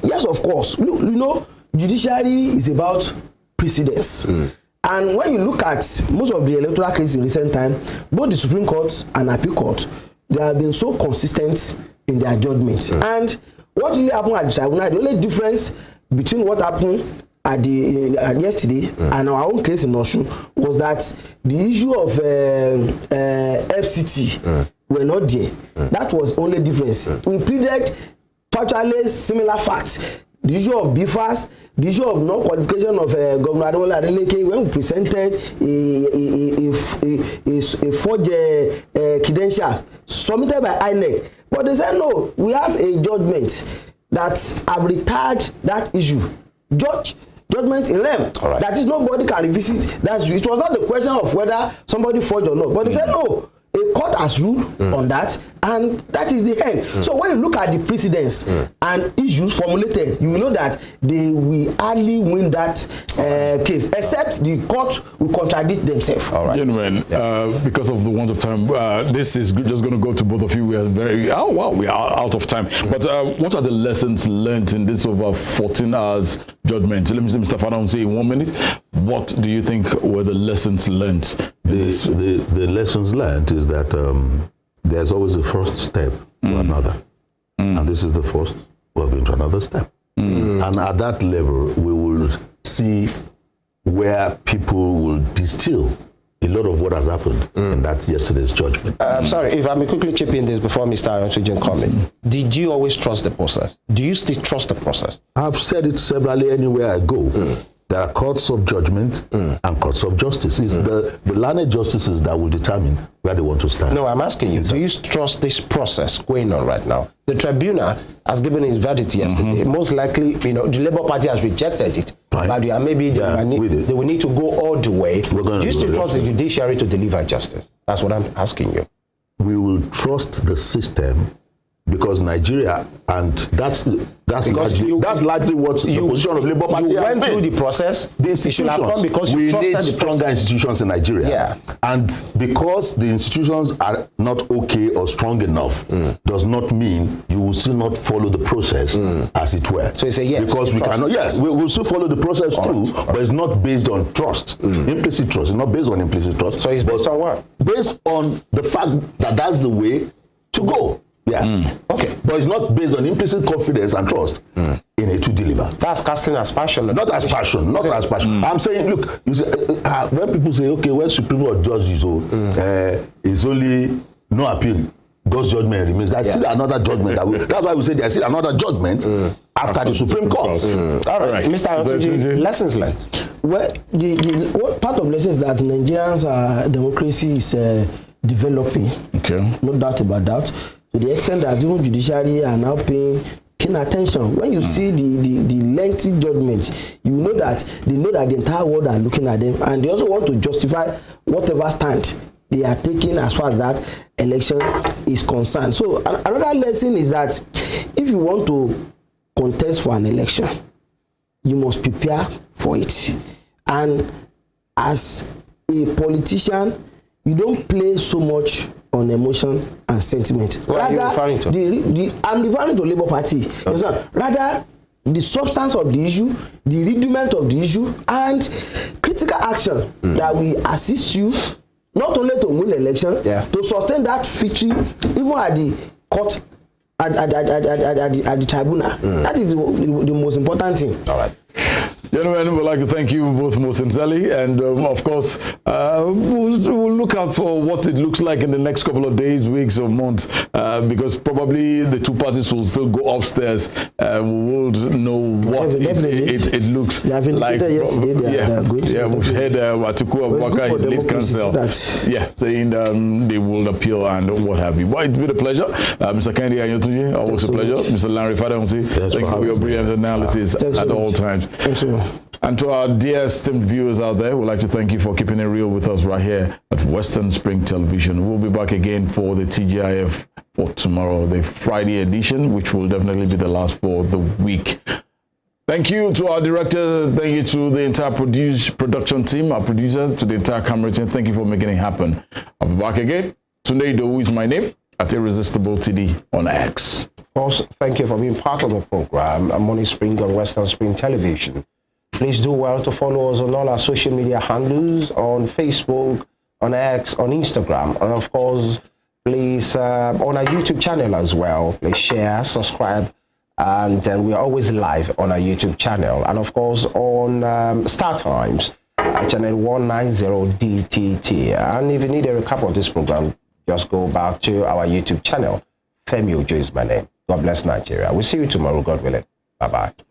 Yes, of course. Look, you know, judiciary is about precedence. And when you look at most of the electoral cases in recent time, both the Supreme Court and Appeal Court, they have been so consistent in their judgments. And what really happened at the tribunal, the only difference between what happened yesterday and our own case in Osun was that the issue of FCT were not there. That was only difference. We pleaded virtually similar facts. The issue of BFAS, the issue of non-qualification of Governor Bola Tinubu when we presented a forged credentials submitted by INEC. But they said no, we have a judgment that have retired that issue. Judgment in rem. Right. That is nobody can revisit. It was not the question of whether somebody forged or not. But they said no. A court has ruled on that, and that is the end. So when you look at the precedents and issues formulated, you will know that they will hardly win that case, except the court will contradict themselves. All right. Gentlemen, because of the want of time, this is just going to go to both of you. We are we are out of time. But what are the lessons learned in this over 14 hours judgment? Let me say, Mr. FADAHUNSI, in 1 minute. What do you think were the lessons learned? The lessons learned is that there's always a first step to another. And this is the first, we're going to another step. And at that level, we will see where people will distill a lot of what has happened in that yesterday's judgment. I'm sorry, if I may quickly chip in this before Mr. AYANTUNJI comment. Did you always trust the process? Do you still trust the process? I've said it severally anywhere I go. There are courts of judgment and courts of justice. It's the LANRE justices that will determine where they want to stand. No, I'm asking you, do you trust this process going on right now? The tribunal has given its verdict yesterday. Most likely, the Labour Party has rejected it. But maybe they will need to go all the way. Do you still trust the judiciary to deliver justice? That's what I'm asking you. We will trust the system because Nigeria, and that's largely what the position of Labour Party has been. You went through the process. The institutions, because you trusted the stronger institutions in Nigeria. Yeah. And because the institutions are not okay or strong enough, does not mean you will still not follow the process as it were. So you say yes. Because we cannot, we will still follow the process too, but it's not based on trust. Implicit trust. It's not based on implicit trust. So it's based on what? Based on the fact that that's the way to go. Yeah. Okay. But it's not based on implicit confidence and trust in a to deliver. That's casting aspersion. Not aspersion. Not aspersion. I'm saying, look, you say, when people say, okay, when Supreme Court judges, it's only no appeal. God's judgment remains. There's still another judgment. That's why we say there's still another judgment after the Supreme Court. All right. Mr. AYANTUNJI, lessons learned. Well, what part of lessons that Nigerians democracy is developing. Okay. No doubt about that. To the extent that even judiciary are now paying keen attention. When you see the lengthy judgment, you know that they know that the entire world are looking at them, and they also want to justify whatever stand they are taking as far as that election is concerned. So another lesson is that if you want to contest for an election, you must prepare for it. And as a politician, you don't play so much on emotion and sentiment. What are you referring to? I'm referring to Labour Party. Okay. Rather, the substance of the issue, the rudiment of the issue, and critical action that will assist you not only to win the election, to sustain that victory, even at the court, at the tribunal. That is the most important thing. All right. Gentlemen, we'd like to thank you both most sincerely, and of course, we'll look out for what it looks like in the next couple of days, weeks, or months, because probably the two parties will still go upstairs. We will know what it looks like. We've heard Atiku Abubakar, his lead counsel, saying they will appeal and what have you. But it's been a pleasure. Mr. AYANTUNJI, always a pleasure. Mr. LANRE FADAHUNSI, thank you for your brilliant analysis at all times. Thanks so much. And to our dear esteemed viewers out there, we'd like to thank you for keeping it real with us right here at Western Spring Television. We'll be back again for the TGIF for tomorrow, the Friday edition, which will definitely be the last for the week. Thank you to our director. Thank you to the entire production team, our producers, to the entire camera team. Thank you for making it happen. I'll be back again. Tunde Idowu is my name at Irresistible TD on X. Also, thank you for being part of the program. I'm Morning Spring on Western Spring Television. Please do well to follow us on all our social media handles, on Facebook, on X, on Instagram, and of course, please, on our YouTube channel as well. Please share, subscribe, And then we are always live on our YouTube channel. And of course, on Star Times, channel 190 DTT. And if you need a recap of this program, just go back to our YouTube channel. Femi Ojo is my name. God bless Nigeria. We'll see you tomorrow, God willing. Bye-bye.